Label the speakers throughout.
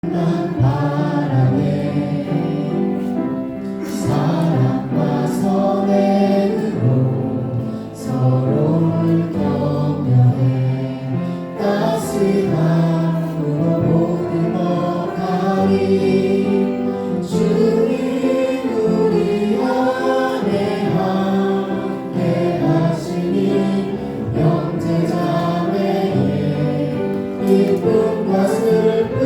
Speaker 1: 난 바라네. 사랑과 선행으로 서로를 격려해 따스한 부모 보듬어가리. 주님 우리 안에 함께 하시니 형제자매의 기쁨과 슬픔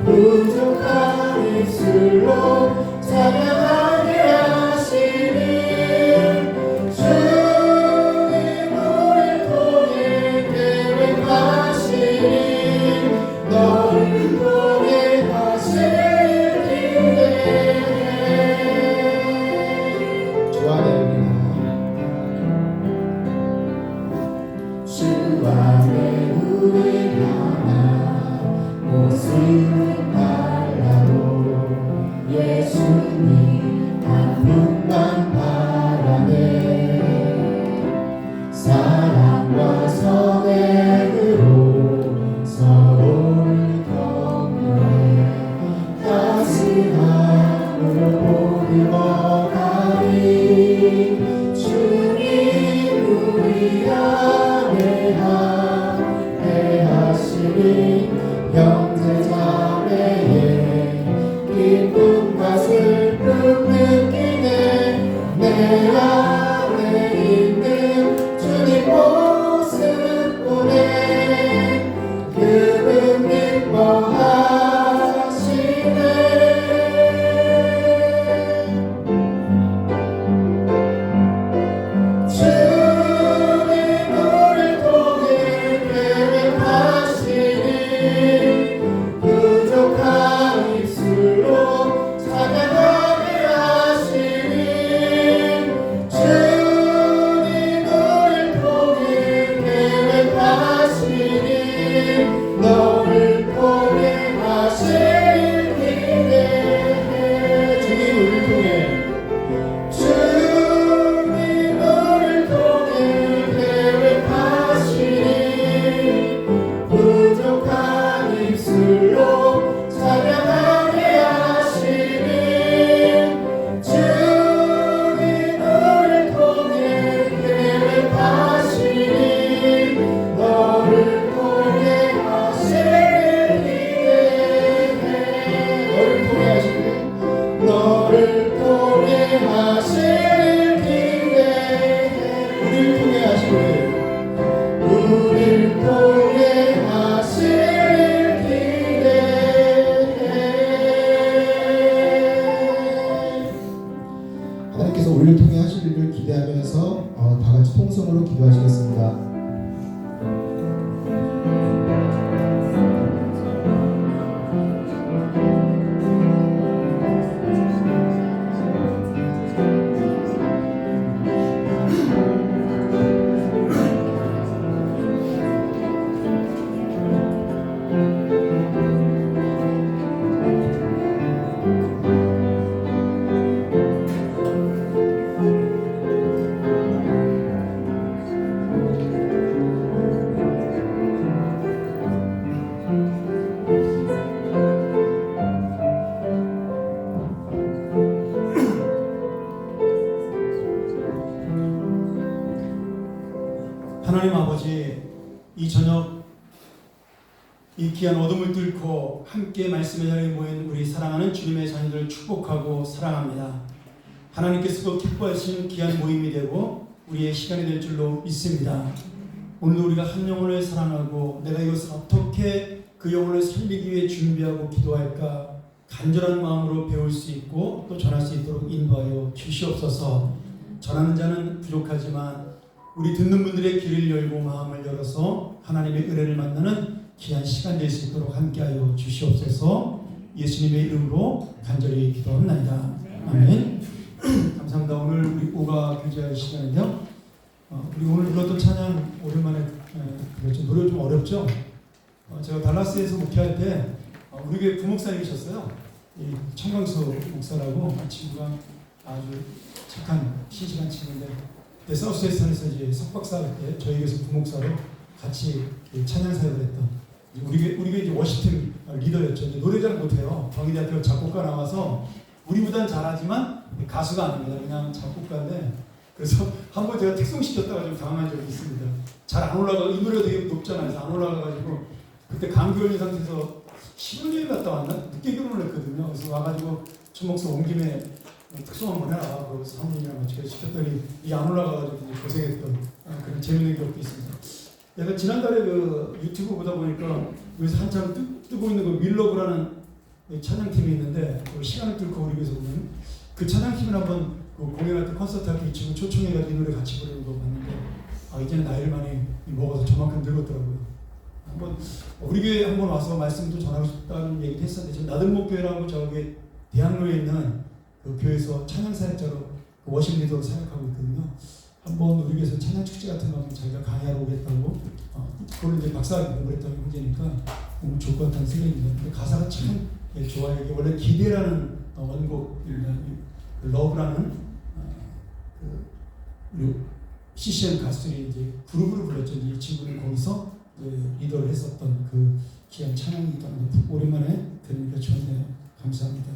Speaker 1: 부족한 입술로 찬양하게 하시니 주님 우리를 통해 계획하시니 너를 통해 하실 기대해. 주 안에 주 안에 우리 하나 모습은 달라도 예수님 한 분만 바라네. 사랑과 선행으로 서로를 격려해 따스함으로 보듬어가리. 주님 우리 안에 함께 하시니 형제자매의 기쁨과 슬픔 느끼네. 내 안에 있는 주님 모습 보네. 그분 기뻐하시네. 주님 우리를 통해 계획하시니 부족한 입술로 찬양하게 하시니 주님 우리를 통해 계획하시니 너를 통해 하실 기대해. 주님 우리를 통해 계획하시니 부족한 입술로 찬양하게 하시니 주님 우리를 통해 계획하시니 너를 통해 하실 기대해. 너를 통해 하실 기대해. 우리를 통해 하시네. 우리를 통해 하실 기대해. 하나님께서 우리를 통해 하실 일을 기대하면서 다 같이 통성으로 기도하시겠습니다.
Speaker 2: 하나님 아버지, 이 저녁 이 귀한 어둠을 뚫고 함께 말씀의 자리에 모인 우리 사랑하는 주님의 자녀들을 축복하고 사랑합니다. 하나님께서도 기뻐하시는 귀한 모임이 되고 우리의 시간이 될 줄로 믿습니다. 오늘도 우리가 한 영혼을 사랑하고 내가 이것을 어떻게 그 영혼을 살리기 위해 준비하고 기도할까 간절한 마음으로 배울 수 있고 또 전할 수 있도록 인도하여 주시옵소서. 전하는 자는 부족하지만 우리 듣는 분들의 귀를 열고 마음을 열어서 하나님의 은혜를 만나는 귀한 시간 될 수 있도록 함께하여 주시옵소서. 예수님의 이름으로 간절히 기도합니다. 아멘. 시간인데요. 우리 오늘 불렀던 찬양 오랜만에 그랬죠. 노래 좀 어렵죠? 제가 달라스에서 목회할 때 우리 교회 부목사님이셨어요. 이 청강수 목사라고 친구가 아주 착한 신실한 친구인데 그때 사우스웨스턴에서 이제 석박사 할 때 저희 교회에서 부목사로 같이 찬양 사역을 했던 우리 교회 이제 워시팀 리더였죠. 이제 노래 잘 못해요. 경희대학교 작곡가 나와서 우리보단 잘하지만 가수가 아닙니다. 그냥 작곡가인데 그래서 한번 제가 특송시켰다가 좀 당황한 적이 있습니다. 잘 안 올라가, 이 노래가 되게 높잖아요. 그래서 안 올라가가지고 그때 감기 걸린 상태에서 신혼여행 갔다 왔나? 늦게 결혼을 했거든요. 그래서 와가지고 천목사 온 김에 특송 한번 해라. 그래서 사모님이랑 같이 시켰더니 이게 안 올라가가지고 고생했던 그런 재밌는 기억도 있습니다. 내가 지난달에 그 유튜브 보다 보니까 여기서 한참 뜨고 있는 그 윌러브라는 찬양팀이 있는데 시간을 뚫고 우리 교회에서 보면 그 찬양팀을 한번 그 공연할 때 콘서트 할 때 이 친구 초청해가지고 이 노래 같이 부르는 거 봤는데 이제는 나이를 많이 먹어서 저만큼 늙었더라고요. 한번 우리 교회 한번 와서 말씀도 전하고 싶다는 얘기도 했었는데 지금 나들목교회라고 저기 대학로에 있는 그 교회에서 찬양 사역자로 그 워십 리더로 사역하고 있거든요. 한번 우리 교회에서 찬양 축제 같은 거 하면 자기가 강의하러 오겠다고 그걸 이제 박사학위 공부를 했다는 형제니까 너무 좋을 것 같다는 생각입니다. 근데 가사가 참 좋아요. 이게 원래 기대라는 원곡입니다. 러브라는 그 CCM 가수들이 이제 그룹으로 불렀죠. 이 친구는 거기서 리더를 했었던 그 귀한 찬양이니까 오랜만에 들으니까 좋네요. 감사합니다.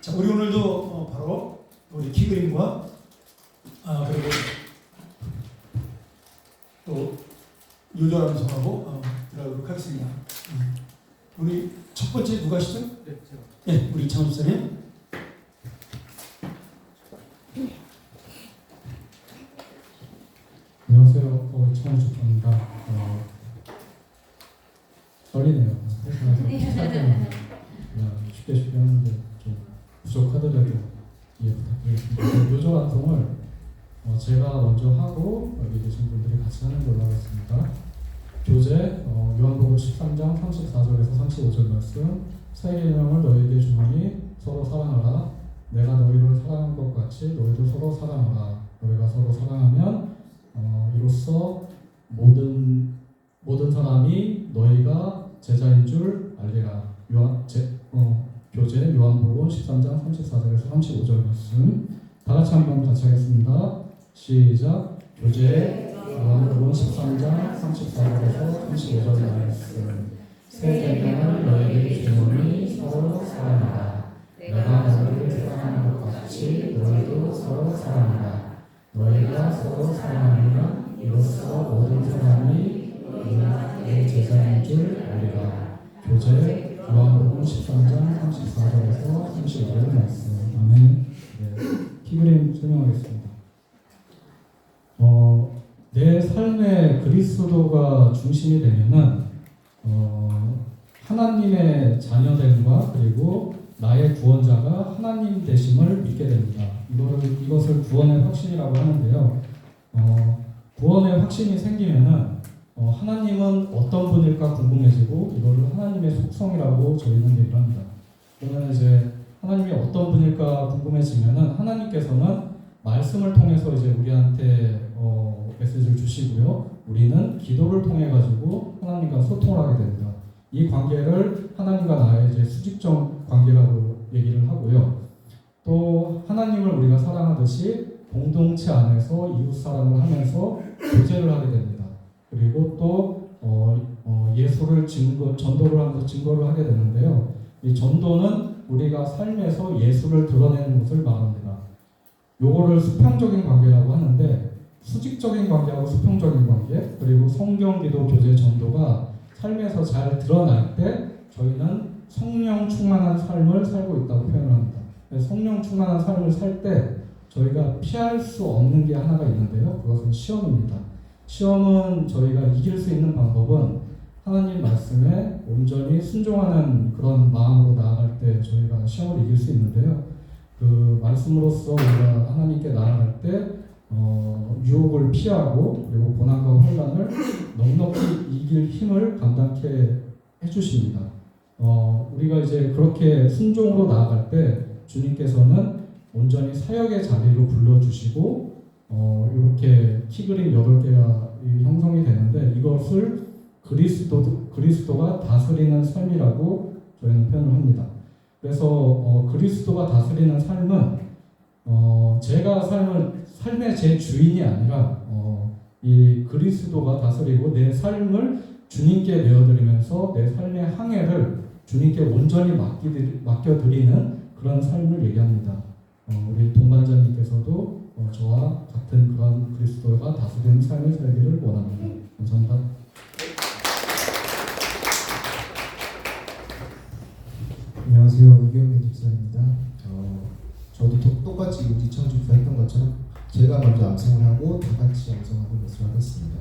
Speaker 2: 자, 우리 오늘도 바로 우리 키그림과 그리고 또 요절하는 성하고 들어가도록 하겠습니다. 우리 첫 번째 누가 하시죠?
Speaker 3: 네, 제가.
Speaker 2: 네, 우리 이창훈 집사님.
Speaker 3: 안녕하세요. 이창훈 집사입니다. 떨리네요. 그냥 쉽게 하는데 좀 부족하더라도 이해 부탁드리겠습니다. 요조 방송을 제가 먼저 하고 여기 계신 분들이 같이 하는 걸로 하겠습니다. 교재 요한복음 13장 34절에서 35절 말씀 새 계명을 너희에게 주노니 서로 사랑하라. 내가 너희를 사랑한 것 같이 너희도 서로 사랑하라. 너희가 서로 사랑하면 이로써 모든 사람이 너희가 제자인 줄 알리라. 교재 요한복음 13장 34절에서 35절 말씀 다 같이 한번 같이 하겠습니다. 시작. 교재 요한복음 13장 34절에서 35절 말씀 새 계명을 너희에게 주노니 서로 사랑하라. 내가 너희를 사랑한 것 같이 너희도 서로 사랑하라. 너희가 서로 사랑하면 이로써 모든 사람이 너희가 내 제자인 줄 알리라. 교재 요한복음 13장 34절에서 35절 말씀. 아멘. 키그림 설명하겠습니다. 내 삶의 그리스도가 중심이 되면은 하나님의 자녀됨과 그리고 나의 구원자가 하나님 되심을 믿게 됩니다. 이것을 구원의 확신이라고 하는데요. 구원의 확신이 생기면은 하나님은 어떤 분일까 궁금해지고 이거를 하나님의 속성이라고 저희는 얘기를 합니다. 그러면 이제 하나님이 어떤 분일까 궁금해지면은 하나님께서는 말씀을 통해서 이제 우리한테 메시지를 주시고요. 우리는 기도를 통해 가지고 하나님과 소통을 하게 됩니다. 이 관계를 하나님과 나의 이제 수직적 관계라고 얘기를 하고요. 또 하나님을 우리가 사랑하듯이 공동체 안에서 이웃 사랑을 하면서 교제를 하게 됩니다. 그리고 또 예수를 전도를 하면서 증거를 하게 되는데요. 이 전도는 우리가 삶에서 예수를 드러내는 것을 말합니다. 요거를 수평적인 관계라고 하는데 수직적인 관계하고 수평적인 관계 그리고 성경, 기도, 교제, 전도가 삶에서 잘 드러날 때 저희는 성령 충만한 삶을 살고 있다고 표현을 합니다. 성령 충만한 삶을 살 때 저희가 피할 수 없는 게 하나가 있는데요. 그것은 시험입니다. 시험은 저희가 이길 수 있는 방법은 하나님 말씀에 온전히 순종하는 그런 마음으로 나아갈 때 저희가 시험을 이길 수 있는데요. 그 말씀으로써 우리가 하나님께 나아갈 때 유혹을 피하고 그리고 고난과 혼란을 넉넉히 이길 힘을 감당케 해주십니다. 우리가 이제 그렇게 순종으로 나아갈 때 주님께서는 온전히 사역의 자리로 불러주시고 이렇게 키 그림 8개가 형성이 되는데 이것을 그리스도가 다스리는 삶이라고 저희는 표현을 합니다. 그래서 그리스도가 다스리는 삶은 제가 삶의 제 주인이 아니라 이 그리스도가 다스리고 내 삶을 주님께 내어드리면서 내 삶의 항해를 주님께 온전히 맡겨드리는 그런 삶을 얘기합니다. 우리 동반자님께서도 저와 같은 그런 그리스도가 다스리는 삶을 살기를 원합니다. 감사합니다.
Speaker 1: 안녕하세요. 이경민 집사입니다. 저도 똑같이 우지청 집사 했던 것처럼 제가 먼저 암송을 하고 다 같이 암송하는 것을 하겠습니다.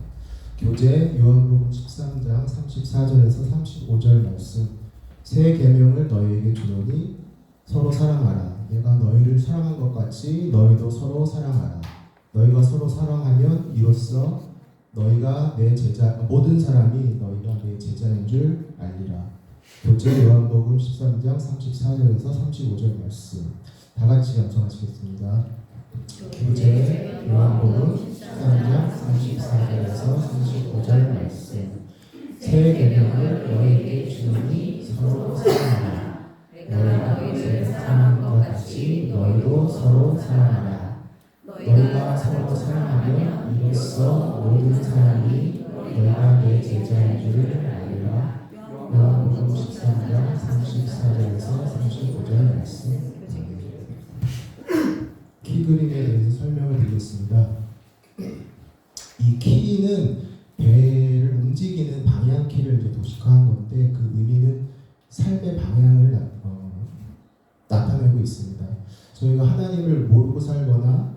Speaker 1: 교재 요한복음 13장 34절에서 35절 말씀. 새 계명을 너희에게 주노니 서로 사랑하라. 내가 너희를 사랑한 것 같이 너희도 서로 사랑하라. 너희가 서로 사랑하면 이로써 너희가 내 제자 모든 사람이 너희가 내 제자인 줄 알리라. 교재 요한복음 13장 34절에서 35절 말씀. 다 같이 암송하시겠습니다. 교재 요한복음 13장 34절에서 35절 말씀. 새 계명을 너희에게 주노니 서로 사랑하라. 너희가 너희를 사랑한 것 같이 너희도 서로 사랑하라. 너희가 서로 사랑하면 이로써 모든 사람이 너희가 내 제자인 줄을 알리라. 요한복음 13장 34절에서 35절 말씀. 키 그림에 대해서 설명을 드리겠습니다. 이 키는 배를 움직이는 방향키를 이제 도식화한 건데 그 의미는 삶의 방향을 나타내고 있습니다. 저희가 하나님을 모르고 살거나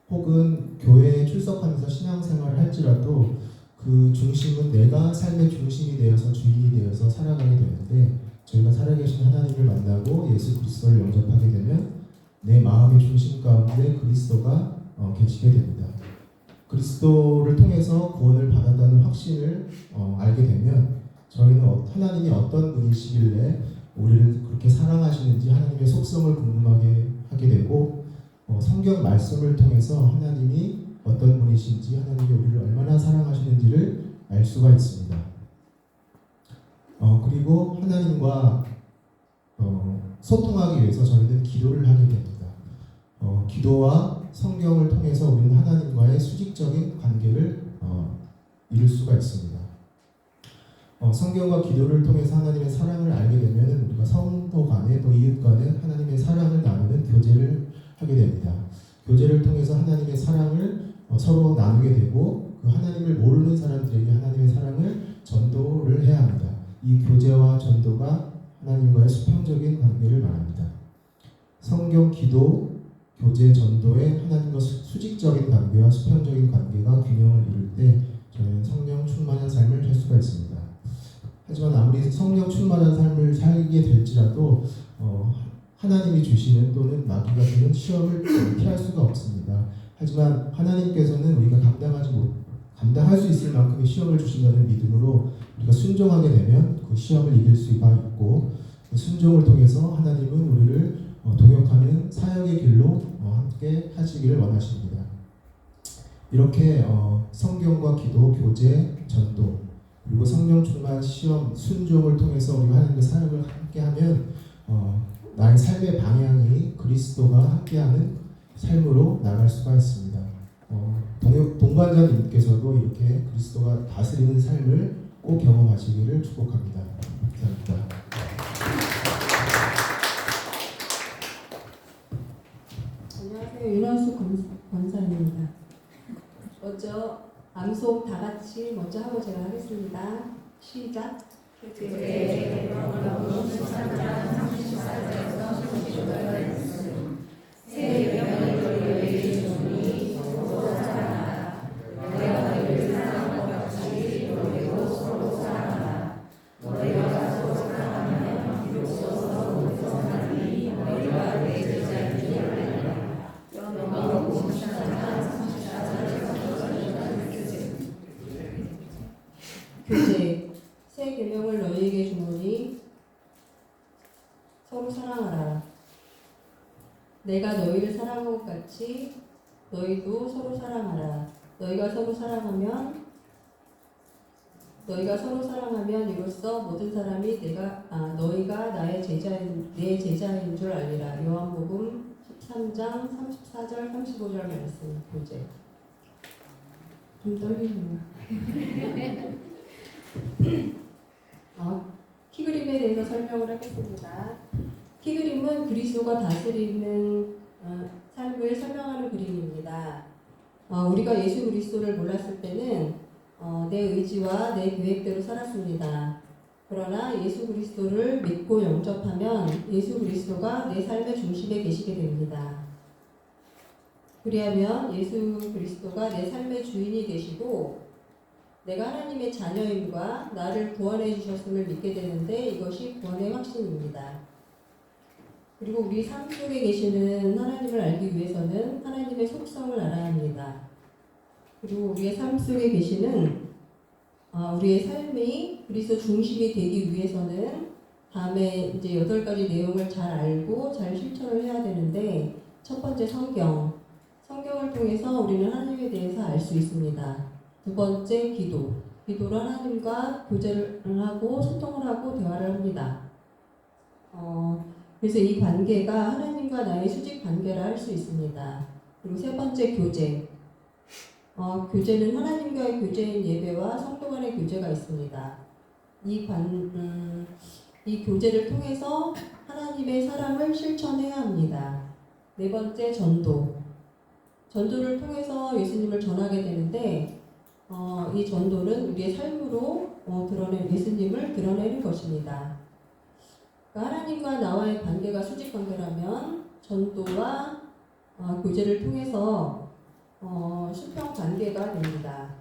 Speaker 1: 혹은 교회에 출석하면서 신앙생활을 할지라도 그 중심은 내가 삶의 중심이 되어서 주인이 되어서 살아가게 되는데 저희가 살아계신 하나님을 만나고 예수 그리스도를 영접하게 되면 내 마음의 중심 가운데 그리스도가 계시게 됩니다. 그리스도를 통해서 구원을 받았다는 확신을 알게 되면 저희는 하나님이 어떤 분이시길래 우리를 그렇게 사랑하시는지 하나님의 속성을 궁금하게 하게 되고 성경 말씀을 통해서 하나님이 어떤 분이신지 하나님이 우리를 얼마나 사랑하시는지를 알 수가 있습니다. 그리고 하나님과 소통하기 위해서 저희는 기도를 하게 됩니다. 기도와 성경을 통해서 우리는 하나님과의 수직적인 관계를 이룰 수가 있습니다. 성경과 기도를 통해서 하나님의 사랑을 알게 되면 우리가 성도 간에 또 이웃 간에 하나님의 사랑을 나누는 교제를 하게 됩니다. 교제를 통해서 하나님의 사랑을 서로 나누게 되고 그 하나님을 모르는 사람들에게 하나님의 사랑을 전도를 해야 합니다. 이 교제와 전도가 하나님과의 수평적인 관계를 말합니다. 성경, 기도, 교제, 전도의 하나님과 수직적인 관계와 수평적인 관계가 균형을 이룰 때 저희는 성령 충만한 삶을 살 수가 있습니다. 하지만 아무리 성령 충만한 삶을 살게 될지라도 하나님이 주시는 또는 마귀가 주는 시험을 피할 수가 없습니다. 하지만 하나님께서는 우리가 감당할 수 있을 만큼의 시험을 주신다는 믿음으로 우리가 순종하게 되면 그 시험을 이길 수가 있고 그 순종을 통해서 하나님은 우리를 동역하는 사역의 길로 함께 하시기를 원하십니다. 이렇게 성경과 기도, 교제, 전도 그리고 성령 충만, 시험, 순종을 통해서 우리가 하나님의 사역을 함께하면 나의 삶의 방향이 그리스도가 함께하는 삶으로 나갈 수가 있습니다. 동반자님께서도 이렇게 그리스도가 다스리는 삶을 꼭 경험하시기를 축복합니다. 감사합니다.
Speaker 4: 안녕하세요. 윤원수 권사입니다. 먼저 암송 다 같이 먼저 하고 제가 하겠습니다. 시작. 교제 새 계명을 너희에게 주노니 서로 사랑하라. 내가 너희를 사랑한 것 같이 너희도 서로 사랑하라. 너희가 서로 사랑하면 이로써 모든 사람이 너희가 내 제자인 줄 알리라. 요한복음 13장 34절 35절 말씀 교재. 좀 떨리네요. 키그림에 대해서 설명을 하겠습니다. 키그림은 그리스도가 다스리는 삶을 설명하는 그림입니다. 우리가 예수 그리스도를 몰랐을 때는 내 의지와 내 계획대로 살았습니다. 그러나 예수 그리스도를 믿고 영접하면 예수 그리스도가 내 삶의 중심에 계시게 됩니다. 그리하면 예수 그리스도가 내 삶의 주인이 되시고 내가 하나님의 자녀임과 나를 구원해 주셨음을 믿게 되는데 이것이 구원의 확신입니다. 그리고 우리 삶 속에 계시는 하나님을 알기 위해서는 하나님의 속성을 알아야 합니다. 그리고 우리의 삶 속에 계시는 우리의 삶이 그리스도 중심이 되기 위해서는 다음에 이제 8가지 내용을 잘 알고 잘 실천을 해야 되는데 첫 번째 성경을 통해서 우리는 하나님에 대해서 알 수 있습니다. 두 번째 기도로 하나님과 교제를 하고 소통을 하고 대화를 합니다. 그래서 이 관계가 하나님과 나의 수직 관계라 할 수 있습니다. 그리고 세 번째 교제는 하나님과의 교제인 예배와 성도 간의 교제가 있습니다. 이 교제를 통해서 하나님의 사랑을 실천해야 합니다. 네 번째 전도를 통해서 예수님을 전하게 되는데 이 전도는 우리의 삶으로 예수님을 드러내는 것입니다. 그러니까 하나님과 나와의 관계가 수직 관계라면 전도와 교제를 통해서 수평 관계가 됩니다.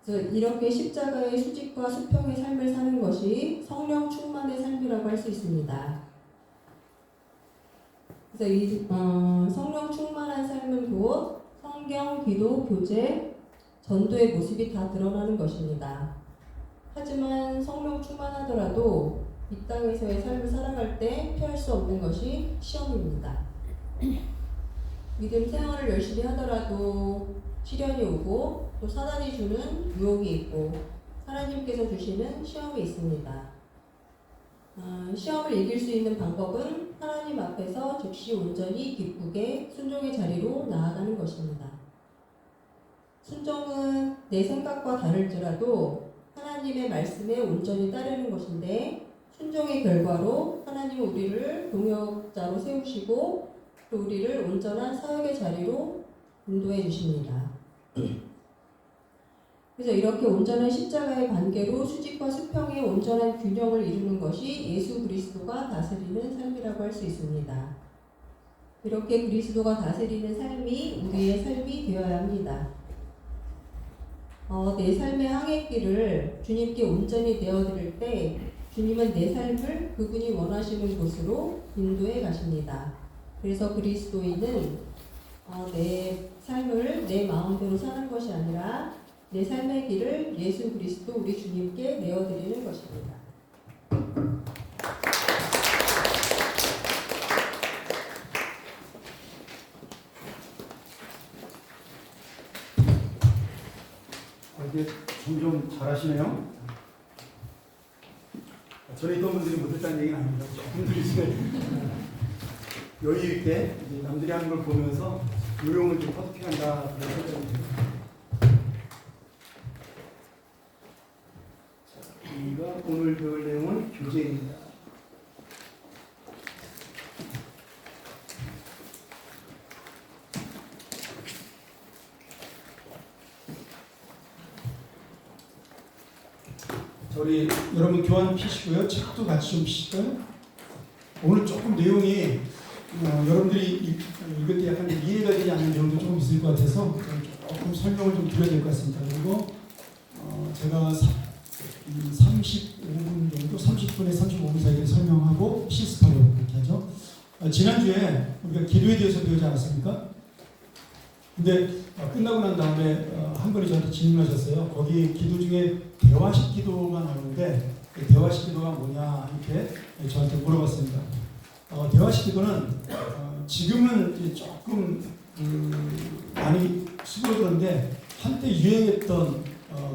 Speaker 4: 그래서 이렇게 십자가의 수직과 수평의 삶을 사는 것이 성령 충만의 삶이라고 할 수 있습니다. 그래서 이 성령 충만한 삶은 곧 성경, 기도, 교제, 전도의 모습이 다 드러나는 것입니다. 하지만 성령 충만하더라도 이 땅에서의 삶을 살아갈 때 피할 수 없는 것이 시험입니다. 믿음 생활을 열심히 하더라도 시련이 오고 또 사단이 주는 유혹이 있고 하나님께서 주시는 시험이 있습니다. 시험을 이길 수 있는 방법은 하나님 앞에서 즉시 온전히 기쁘게 순종의 자리로 나아가는 것입니다. 순종은 내 생각과 다를지라도 하나님의 말씀에 온전히 따르는 것인데 순종의 결과로 하나님은 우리를 동역자로 세우시고 또 우리를 온전한 사역의 자리로 인도해 주십니다. 그래서 이렇게 온전한 십자가의 관계로 수직과 수평의 온전한 균형을 이루는 것이 예수 그리스도가 다스리는 삶이라고 할 수 있습니다. 이렇게 그리스도가 다스리는 삶이 우리의 삶이 되어야 합니다. 내 삶의 항해길을 주님께 온전히 내어드릴 때 주님은 내 삶을 그분이 원하시는 곳으로 인도해 가십니다. 그래서 그리스도인은 내 삶을 내 마음대로 사는 것이 아니라 내 삶의 길을 예수 그리스도 우리 주님께 내어드리는 것입니다.
Speaker 2: 이제 점점 잘하시네요. 전에 있던 분들이 못했다는 얘기는 아닙니다. 조금 들으시면 여유 있게 남들이 하는 걸 보면서 요령을 좀 터득해간다 그런 생각이 듭니다. 우리가 오늘 배울 내용은 교제입니다. 우리 여러분 교환 피시고요. 책도 같이 좀 피실까요? 오늘 조금 내용이 여러분들이 읽을 때 약간 이해가 되지 않는 내용도 조금 있을 것 같아서 조금 설명을 좀 드려야 될 것 같습니다. 그리고 제가 35분 정도, 30분에 35분 사이에 설명하고 실습하려고 그렇게 하죠. 지난주에 우리가 기도에 대해서 배우지 않았습니까? 근데 끝나고 난 다음에 한 분이 저한테 질문하셨어요. 거기 기도 중에 대화식 기도가 나오는데 대화식 기도가 뭐냐 이렇게 저한테 물어봤습니다. 대화식 기도는 지금은 이제 조금 많이 수그러들었는데 한때 유행했던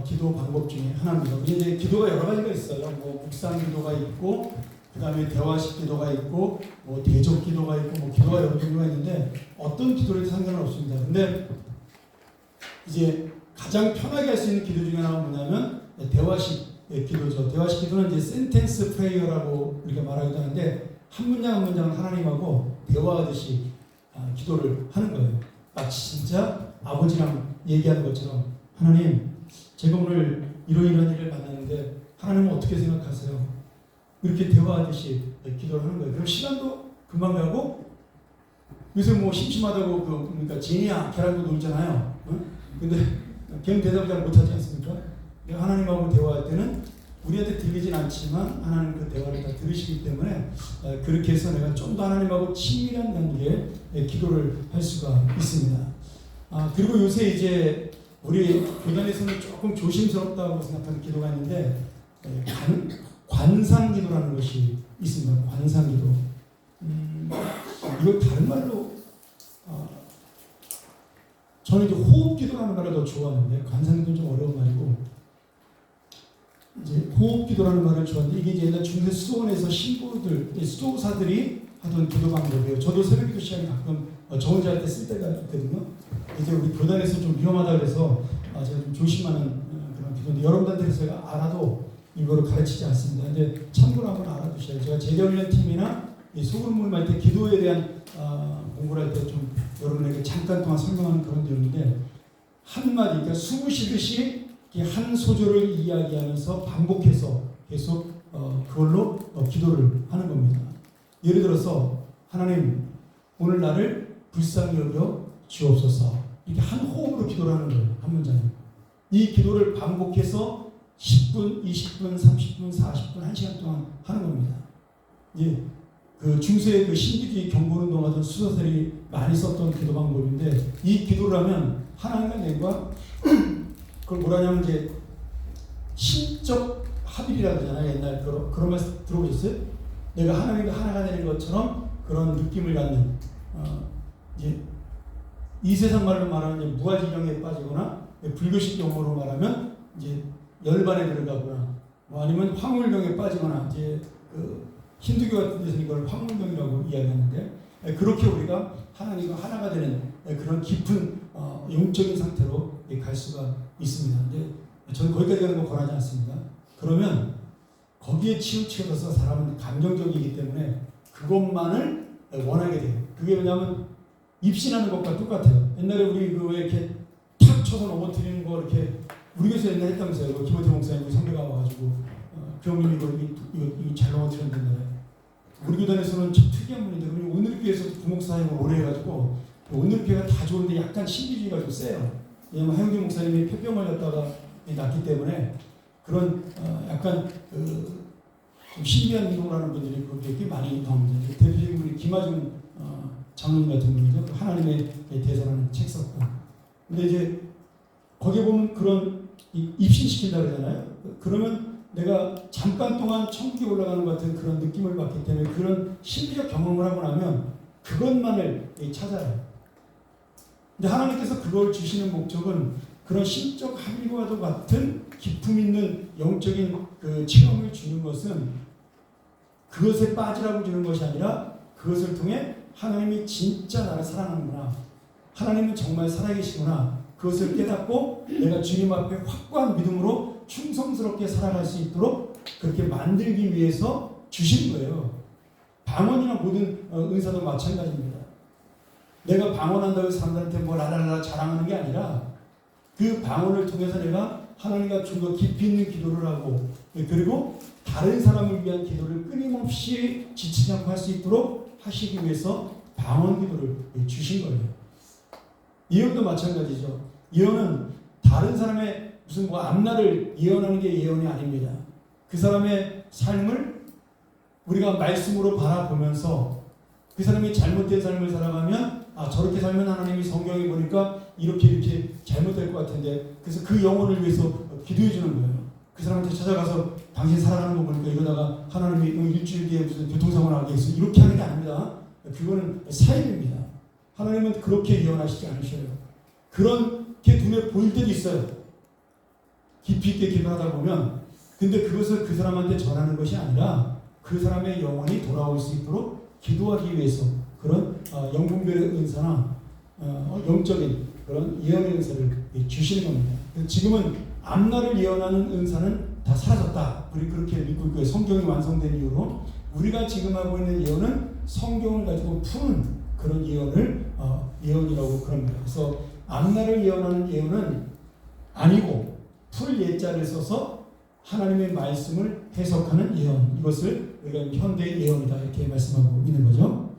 Speaker 2: 기도 방법 중에 하나입니다. 근데 이제 기도가 여러 가지가 있어요. 뭐 묵상 기도가 있고, 그 다음에 대화식 기도가 있고, 뭐 대적 기도가 있고, 뭐 기도가 여러 종류가 있는데 어떤 기도를 해도 상관은 없습니다. 근데 이제 가장 편하게 할 수 있는 기도 중에 하나가 뭐냐면 대화식 기도죠. 대화식 기도는 이제 센텐스 프레이어라고 우리가 말하기도 하는데 한 문장 한 문장을 하나님하고 대화하듯이 기도를 하는 거예요. 마치 진짜 아버지랑 얘기하는 것처럼, 하나님, 제가 오늘 이러이러한 일을 만났는데 하나님은 어떻게 생각하세요? 이렇게 대화하듯이 기도를 하는 거예요. 그럼 시간도 금방 가고, 요새 뭐 심심하다고 그러니까 제니야 걔랑도 놀잖아요. 근데 걔는 대답을 잘 못하지 않습니까? 하나님하고 대화할 때는 우리한테 들리진 않지만 하나님 그 대화를 다 들으시기 때문에 그렇게 해서 내가 좀 더 하나님하고 친밀한 관계에 기도를 할 수가 있습니다. 그리고 요새 이제 우리 교단에서는 조금 조심스럽다고 생각하는 기도가 있는데 관상기도라는 것이 있습니다. 관상기도. 이걸 다른 말로 저는 이제 호흡기도라는 말을 더 좋아하는데 관상기도는 좀 어려운 말이고, 이제 호흡기도라는 말을 좋아하는데 이게 이제 옛날 중세 수도원에서 신부들, 수도사들이 하던 기도 방법이에요. 저도 새벽기도 시간에 가끔 저 혼자 할 때 쓸 때가 있거든요. 이제 우리 교단에서 좀 위험하다 그래서 제가 좀 조심하는 그런 기도인데, 여러분들한테 제가 알아도 이거를 가르치지 않습니다. 근데 참고로 한번 알아두셔야 돼요. 제가 제자훈련 팀이나 소그룹 모임 할 때 기도에 대한 공부를 할 때 좀 여러분에게 잠깐 동안 설명하는 그런 내용인데, 한마디, 그러니까 숨을 쉬듯이 한 소절을 이야기하면서 반복해서 계속 그걸로 기도를 하는 겁니다. 예를 들어서 하나님, 오늘 나를 불쌍히 여겨 주옵소서, 이렇게 한 호흡으로 기도를 하는 거예요. 한 문장에. 이 기도를 반복해서 10분, 20분, 30분, 40분, 1시간 동안 하는 겁니다. 예, 그 중세의 그 신비주의 경건운동 하던 수도사들이 많이 썼던 기도 방법인데, 이 기도를 하면 하나님과 내가 그걸 뭐라냐면 이제 신적 합일이라고 하잖아요. 옛날 그런 말 들어보셨어요? 내가 하나님과 하나가 되는 것처럼 그런 느낌을 갖는 이제 이 세상 말로 말하면 이제 무아지경에 빠지거나, 불교식 용어로 말하면 이제 열반에 들어가거나, 뭐 아니면 황홀경에 빠지거나, 이제 그 힌두교 같은 데서는 이걸 황홀경이라고 이야기하는데, 그렇게 우리가 하나님과 하나가 되는 그런 깊은 영적인 상태로 갈 수가 있습니다. 근데 저는 거기까지 가는 거 권하지 않습니다. 그러면 거기에 치우쳐서 사람은 감정적이기 때문에 그것만을 원하게 돼요. 그게 뭐냐면 입신하는 것과 똑같아요. 옛날에 우리 왜 이렇게 탁 쳐서 넘어뜨리는 거 이렇게 우리 교회에서 옛날에 했다면서요. 김호태 목사님 선배가 와가지고 교우님 이거 잘 넘어뜨렸는데, 우리 교단에서는 참 특이한 분인데, 그리고 오늘 교회에서도 부목사님을 오래 해가지고 오늘 교회가 다 좋은데 약간 신비주의가 좀 세요. 왜냐면 하영기 목사님이 폐병 걸렸다가 낫기 때문에 그런 약간 좀 신비한 운동을 하는 분들이 그렇게 꽤 많이 나옵니다. 대표적인 분이 김하중 장로님 같은 분이죠. 하나님의 대사라는 책 썼고. 근데 이제 거기에 보면 그런 입신시킨다 그러잖아요. 그러면 내가 잠깐 동안 천국에 올라가는 것 같은 그런 느낌을 받기 때문에 그런 신비적 경험을 하고 나면 그것만을 찾아요. 근데 하나님께서 그걸 주시는 목적은 그런 신적 합일과도 같은 기품 있는 영적인 그 체험을 주는 것은 그것에 빠지라고 주는 것이 아니라, 그것을 통해 하나님이 진짜 나를 사랑하는구나, 하나님은 정말 살아계시구나, 그것을 깨닫고 내가 주님 앞에 확고한 믿음으로 충성스럽게 살아갈 수 있도록 그렇게 만들기 위해서 주시는 거예요. 방언이나 모든 은사도 마찬가지입니다. 내가 방언한다고 사람들한테 뭐 라라라 자랑하는 게 아니라, 그 방언을 통해서 내가 하나님과 좀 더 깊이 있는 기도를 하고, 그리고 다른 사람을 위한 기도를 끊임없이 지치지 않고 할 수 있도록 하시기 위해서 방언 기도를 주신 거예요. 예언도 마찬가지죠. 예언은 다른 사람의 무슨 뭐 앞날을 예언하는 게 예언이 아닙니다. 그 사람의 삶을 우리가 말씀으로 바라보면서 그 사람이 잘못된 삶을 살아가면, 저렇게 살면 하나님이 성경에 보니까 이렇게 잘못될 것 같은데, 그래서 그 영혼을 위해서 기도해 주는 거예요. 그 사람한테 찾아가서 당신 살아가는 거 보니까 이러다가 하나님이 일주일 뒤에 무슨 교통사고 나게 있어, 이렇게 하는 게 아닙니다. 그거는 사입입니다. 하나님은 그렇게 예언하시지 않으셔요. 그렇게 눈에 보일 때도 있어요. 깊이 있게 기도하다 보면. 근데 그것을 그 사람한테 전하는 것이 아니라 그 사람의 영혼이 돌아올 수 있도록 기도하기 위해서 그런 영분별의 은사나 영적인 그런 예언의 은사를 주시는 겁니다. 지금은 앞날을 예언하는 은사는 다 사라졌다. 우리 그렇게 믿고 있고요. 성경이 완성된 이후로 우리가 지금 하고 있는 예언은 성경을 가지고 푸는 그런 예언을 예언이라고 그럽니다. 그래서 앞날을 예언하는 예언은 아니고 풀 예자를 써서 하나님의 말씀을 해석하는 예언, 이것을 우리가 현대 예언이다 이렇게 말씀하고 있는 거죠.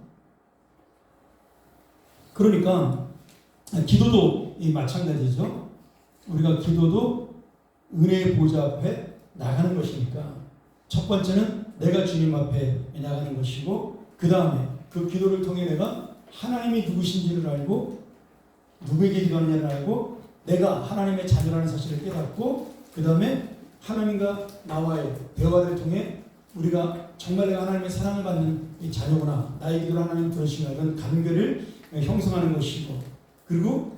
Speaker 2: 그러니까 기도도 마찬가지죠. 우리가 기도도 은혜의 보좌 앞에 나가는 것이니까 첫 번째는 내가 주님 앞에 나가는 것이고, 그 다음에 그 기도를 통해 내가 하나님이 누구신지를 알고 누구에게 기도하느냐를 알고 내가 하나님의 자녀라는 사실을 깨닫고, 그 다음에 하나님과 나와의 대화를 통해 우리가 정말 내가 하나님의 사랑을 받는 이 자녀구나, 나의 기도를 하나님 들으시는 이런 관계를 형성하는 것이고, 그리고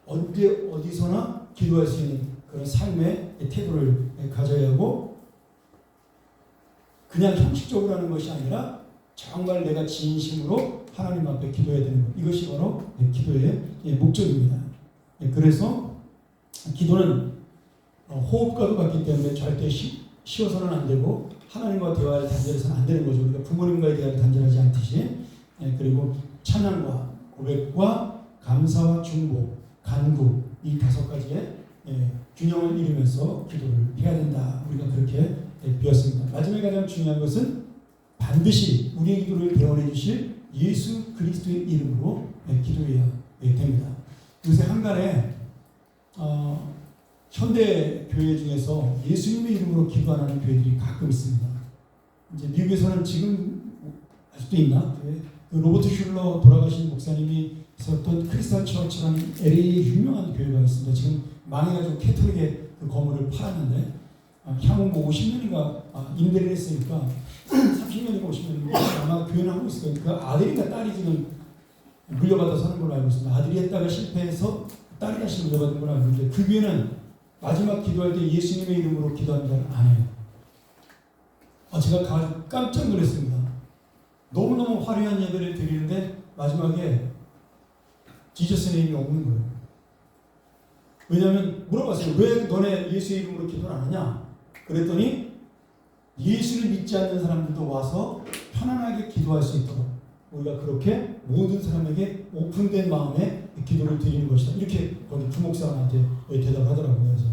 Speaker 2: 언제 어디서나 기도할 수 있는 그런 삶의 태도를 가져야 하고, 그냥 형식적으로 하는 것이 아니라 정말 내가 진심으로 하나님 앞에 기도해야 되는 것, 이것이 바로 기도의 목적입니다. 그래서 기도는 호흡과도 같기 때문에 절대 쉬어서는 안 되고 하나님과 대화를 단절해서는 안 되는 거죠. 우리가 부모님과의 대화를 단절하지 않듯이. 그리고 찬양과 고백과 감사와 중보, 간구, 이 5가지의 균형을 이루면서 기도를 해야 된다. 우리가 그렇게 배웠습니다. 마지막에 가장 중요한 것은 반드시 우리의 기도를 대원해 주실 예수 그리스도의 이름으로 기도해야 됩니다. 요새 한간에 현대 교회 중에서 예수님의 이름으로 기도 안 하는 교회들이 가끔 있습니다. 이제 미국에서는 지금 아직도 있나? 그 로버트 슐러 돌아가신 목사님이 있었던 크리스탈 처치라는 LA의 유명한 교회가 있습니다. 지금 망해가지고 캐톨릭의 그 건물을 팔았는데 향후 뭐 50년인가 임대를 했으니까 30년인가 50년인가 아마 교회는 하고 있을 거예요. 그 아들인가 딸이 지금 물려받아서 하는 걸로 알고 있습니다. 아들이 했다가 실패해서 딸이 다시 물려받은 걸로 알고 있는데, 그 교회는 마지막 기도할 때 예수님의 이름으로 기도하는 걸 안 해요. 제가 깜짝 놀랐습니다. 너무너무 화려한 예배를 드리는데 마지막에 지저스 네임이 없는 거예요. 왜냐하면 물어봤어요. 왜 너네 예수의 이름으로 기도를 안 하냐? 그랬더니 예수를 믿지 않는 사람들도 와서 편안하게 기도할 수 있도록 우리가 그렇게 모든 사람에게 오픈된 마음에 기도를 드리는 것이다. 이렇게 거기 부목사한테 대답하더라고요. 그래서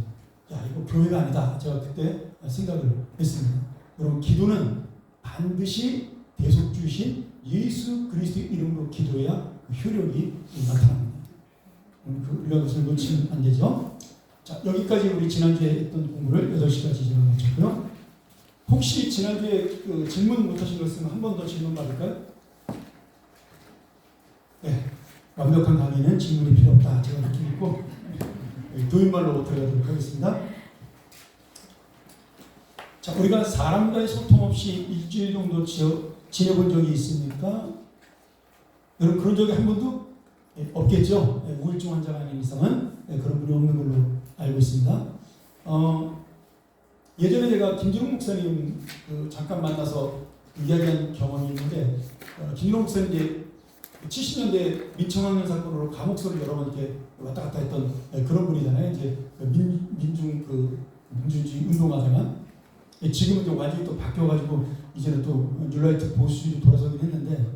Speaker 2: 야, 이거 교회가 아니다. 제가 그때 생각을 했습니다. 여러분, 기도는 반드시 대속주이신 예수 그리스도의 이름으로 기도해야 효력이 나타납니다. 우리가 그것을 놓치면 안 되죠. 자, 여기까지 우리 지난주에 했던 공부를 8시까지 진행을 마쳤고요. 혹시 지난주에 그 질문 못하신 거 있으면 한 번 더 질문 받을까요? 네, 완벽한 강의는 질문이 필요 없다. 제가 그렇게 믿고 도인말로 들어가도록 하겠습니다. 자, 우리가 사람과의 소통 없이 일주일 정도 지내본 적이 있습니까? 여러분, 그런 적이 한 번도 없겠죠? 우울증 환자가 아닌 이상은 그런 분이 없는 걸로 알고 있습니다. 예전에 제가 김준호 목사님 잠깐 만나서 이야기한 경험이 있는데, 김준호 목사님 이제 70년대 민청학년 사건으로 감옥소를 여러 번 이렇게 왔다 갔다 했던 그런 분이잖아요. 이제 민주주의 운동하다가 지금은 좀 완전히 또 바뀌어가지고 이제는 또 뉴라이트 보수주의로 돌아서긴 했는데,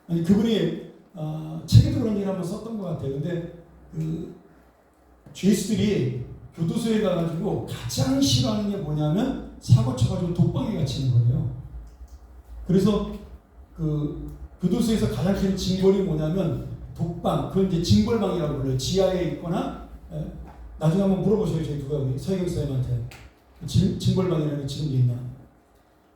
Speaker 2: 아니 그분이 책에도 그런 얘기를 한번 썼던 것 같아요. 근데 그 죄수들이 교도소에 가가지고 가장 싫어하는 게 뭐냐면 사고 쳐가지고 독방에 갇히는 거예요. 그래서 그 교도소에서 가장 큰 징벌이 뭐냐면 독방, 그건 이제 징벌방이라고 불러요. 지하에 있거나, 나중에 한번 물어보셔요. 저희 누가 서혜경 선생님한테. 징벌방이라는 게 지금도 있나.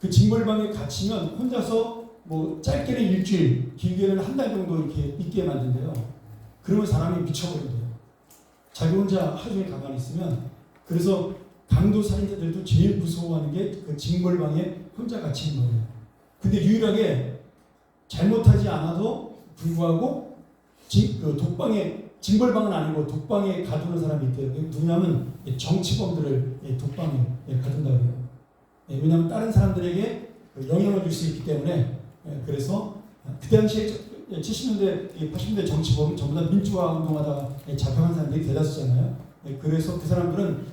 Speaker 2: 그 징벌방에 갇히면 혼자서 뭐 짧게는 일주일, 길게는 한 달 정도 이렇게 있게 만든대요. 그러면 사람이 미쳐버린대요. 자기 혼자 하루 종일 가만히 있으면. 그래서 강도 살인자들도 제일 무서워하는 게 그 징벌방에 혼자 갇히는 거예요. 근데 유일하게 잘못하지 않아도 불구하고 그 독방에 징벌방은 아니고 독방에 가두는 사람이 있대요. 그게 누구냐면 정치범들을 독방에 가둔다고 해요. 왜냐하면 다른 사람들에게 영향을 줄 수 있기 때문에. 그래서 그 당시에 70년대, 80년대 정치범은 전부 다 민주화 운동하다가 잡혀간 사람들이 대다수잖아요. 그래서 그 사람들은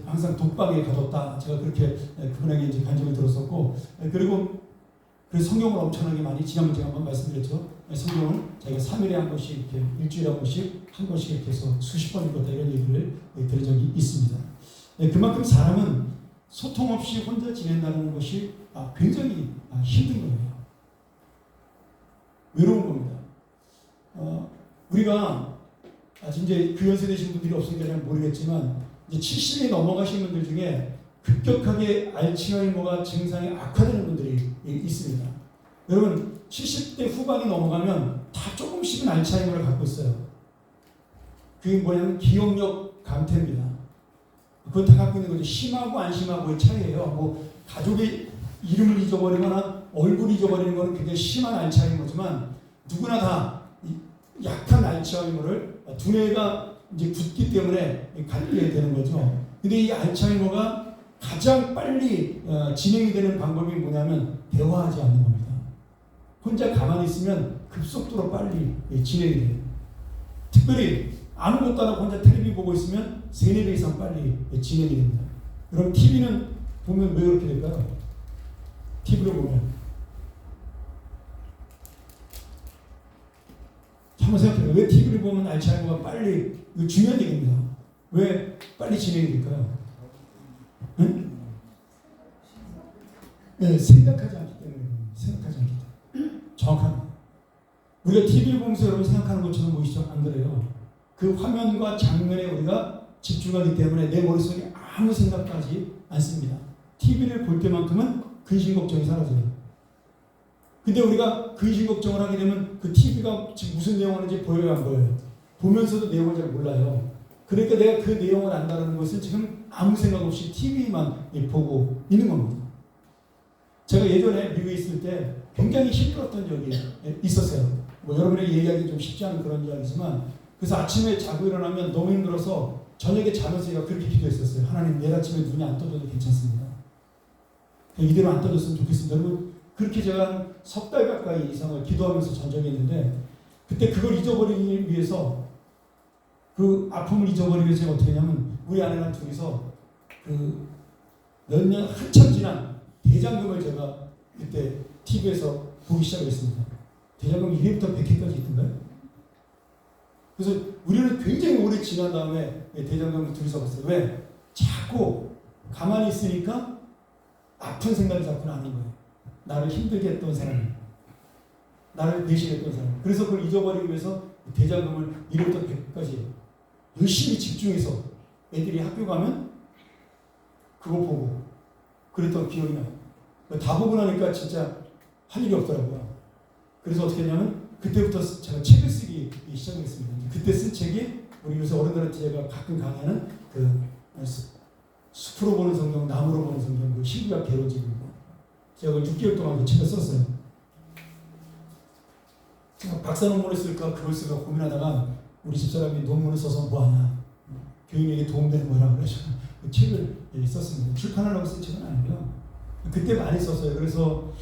Speaker 2: 항상 독방에 가뒀다. 제가 그렇게 그분에게 이제 간증을 들었었고, 그리고 그래서 성경을 엄청나게 많이 지난번에 제가 한번 말씀드렸죠. 성경을 자기가 3일에 한 번씩 이렇게 일주일에 한 번씩 이렇게 해서 수십 번 읽었다 이런 얘기를 들은 적이 있습니다. 그만큼 사람은 소통 없이 혼자 지낸다는 것이 굉장히 힘든 거예요. 외로운 겁니다. 우리가 아직 이제 그 연세 되신 분들이 없으니까 잘 모르겠지만 이제 70이 넘어가신 분들 중에 급격하게 알츠하이머가 증상이 악화되는 분들이 있습니다. 여러분 70대 후반이 넘어가면 다 조금씩은 알츠하이머를 갖고 있어요. 그게 뭐냐면 기억력 감퇴입니다. 그건 다 갖고 있는 거죠. 심하고 안 심하고의 차이예요. 뭐 가족의 이름을 잊어버리거나 얼굴 잊어버리는 것은 굉장히 심한 알츠하이머지만 누구나 다 약한 알츠하이머를 두뇌가 이제 굳기 때문에 갖게 되는 거죠. 근데 이 알츠하이머가 가장 빨리 진행이 되는 방법이 뭐냐면 대화하지 않는 겁니다. 혼자 가만히 있으면 급속도로 빨리 진행이 돼요. 특별히 아무것도 안 하고 혼자 텔레비 보고 있으면 3-4배 이상 빨리 진행이 됩니다. 그럼 TV는 보면 왜 그렇게 될까요? TV를 보면 한번 생각해요. 왜 TV를 보면 알츠하이머가 빨리, 이거 중요한 얘기입니다. 왜 빨리 진행이 될까요? 응? 네, 생각하지 않기 때문에. 생각하지 않기 때문에. 정확합니다. 우리가 TV를 보면서 여러분 생각하는 것처럼 보이시죠? 안 그래요. 그 화면과 장면에 우리가 집중하기 때문에 내 머릿속에 아무 생각하지 않습니다. TV를 볼 때만큼은 근심 걱정이 사라져요. 근데 우리가 근심 걱정을 하게 되면 그 TV가 지금 무슨 내용을 하는지 보여요, 안 보여요? 보면서도 내용을 잘 몰라요. 그러니까 내가 그 내용을 안다는 것은 지금 아무 생각 없이 TV만 보고 있는 겁니다. 제가 예전에 미국에 있을 때 굉장히 힘들었던 적이 있었어요. 뭐 여러분에게 얘기하기 좀 쉽지 않은 그런 이야기지만, 그래서 아침에 자고 일어나면 너무 힘들어서 저녁에 자면서 제가 그렇게 기도했었어요. 하나님, 내일 아침에 눈이 안 떠져도 괜찮습니다. 이대로 안 떠졌으면 좋겠습니다. 여러분, 그렇게 제가 한 3달 가까이 이상을 기도하면서 전적했는데, 그때 그걸 잊어버리기 위해서, 그 아픔을 잊어버리기 위해서 제가 어떻게 했냐면, 우리 아내랑 둘이서 그 몇 년 한참 지난 대장금을 제가 그때 TV에서 보기 시작했습니다. 대장금 1회부터 100회까지 있던가요? 그래서 우리는 굉장히 오래 지난 다음에 대장금을 둘이서 봤어요. 왜? 자꾸 가만히 있으니까 아픈 생각이 자꾸 나는 거예요. 나를 힘들게 했던 사람, 나를 배신했던 사람. 그래서 그걸 잊어버리기 위해서 대장금을 1회부터 100까지 열심히 집중해서 애들이 학교 가면 그거 보고 그랬던 기억이 나요. 다 보고 나니까 진짜 할 일이 없더라고요. 그래서 어떻게 했냐면 그때부터 제가 책을 쓰기 시작했습니다. 그때 쓴 책이 우리 요새 어른들한테 제가 가끔 강의하는 그 숲으로 보는 성경, 나무로 보는 성경, 그 신구약 개론집입니다. 제가 6개월 동안 그 책을 썼어요. 제가 박사 논문을 쓸까 그걸 쓸까 고민하다가 우리 집사람이 논문을 써서 뭐하냐, 교육에게 도움되는 거라 그래서 그 책을 썼습니다. 출판하려고 쓴 책은 아니고요. 그때 많이 썼어요. 그래서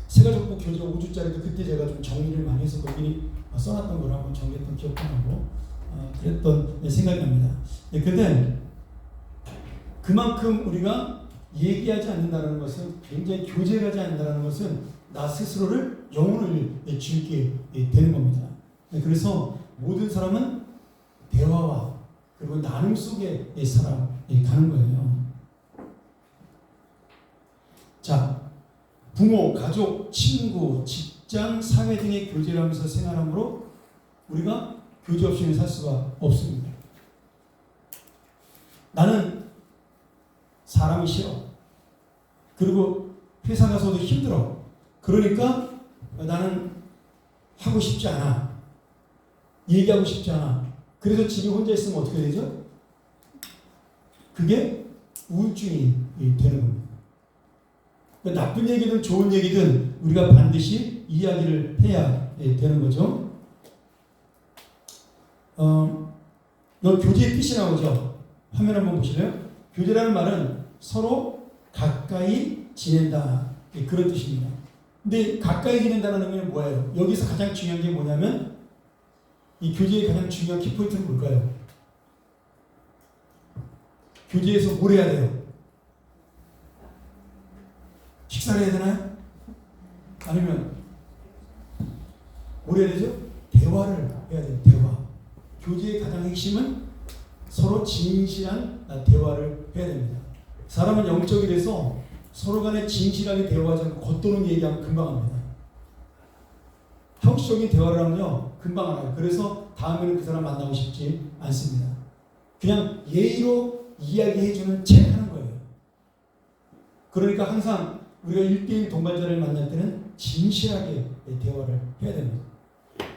Speaker 2: 세가족보 교재 5주짜리도 그때 제가 좀 정리를 많이 해서 거기 써놨던 걸 한번 정리했던 기억도 나고 그랬던 생각이 납니다. 근데 그만큼 우리가 얘기하지 않는다는 것은, 굉장히 교제하지 않는다는 것은 나 스스로를 영혼을 죽게 되는 겁니다. 그래서 모든 사람은 대화와 그리고 나눔 속에 살아가는 거예요. 자, 부모, 가족, 친구, 직장, 사회 등의 교제를 하면서 생활함으로 우리가 교제 없이는 살 수가 없습니다. 나는 사람이 싫어. 그리고 회사 가서도 힘들어. 그러니까 나는 하고 싶지 않아. 얘기하고 싶지 않아. 그래서 집에 혼자 있으면 어떻게 되죠? 그게 우울증이 되는 겁니다. 그러니까 나쁜 얘기든 좋은 얘기든 우리가 반드시 이야기를 해야 되는 거죠. 너 교제의 뜻이 나오죠? 화면 한번 보실래요? 교제라는 말은 서로 가까이 지낸다. 그런 뜻입니다. 근데 가까이 지낸다는 의미는 뭐예요? 여기서 가장 중요한 게 뭐냐면 이 교제의 가장 중요한 키포인트는 뭘까요? 교제에서 뭘 해야 돼요? 식사를 해야 되나요? 아니면 뭘 해야 되죠? 대화를 해야 돼요. 대화. 교제의 가장 핵심은 서로 진실한 대화를 해야 됩니다. 사람은 영적이 돼서 서로 간에 진실하게 대화하지 않고 겉도는 얘기하면 금방 합니다. 형식적인 대화를 하면요 금방 알아요. 그래서 다음에는 그 사람 만나고 싶지 않습니다. 그냥 예의로 이야기해주는 책 하는 거예요. 그러니까 항상 우리가 1대1 동반자를 만날 때는 진실하게 대화를 해야 됩니다.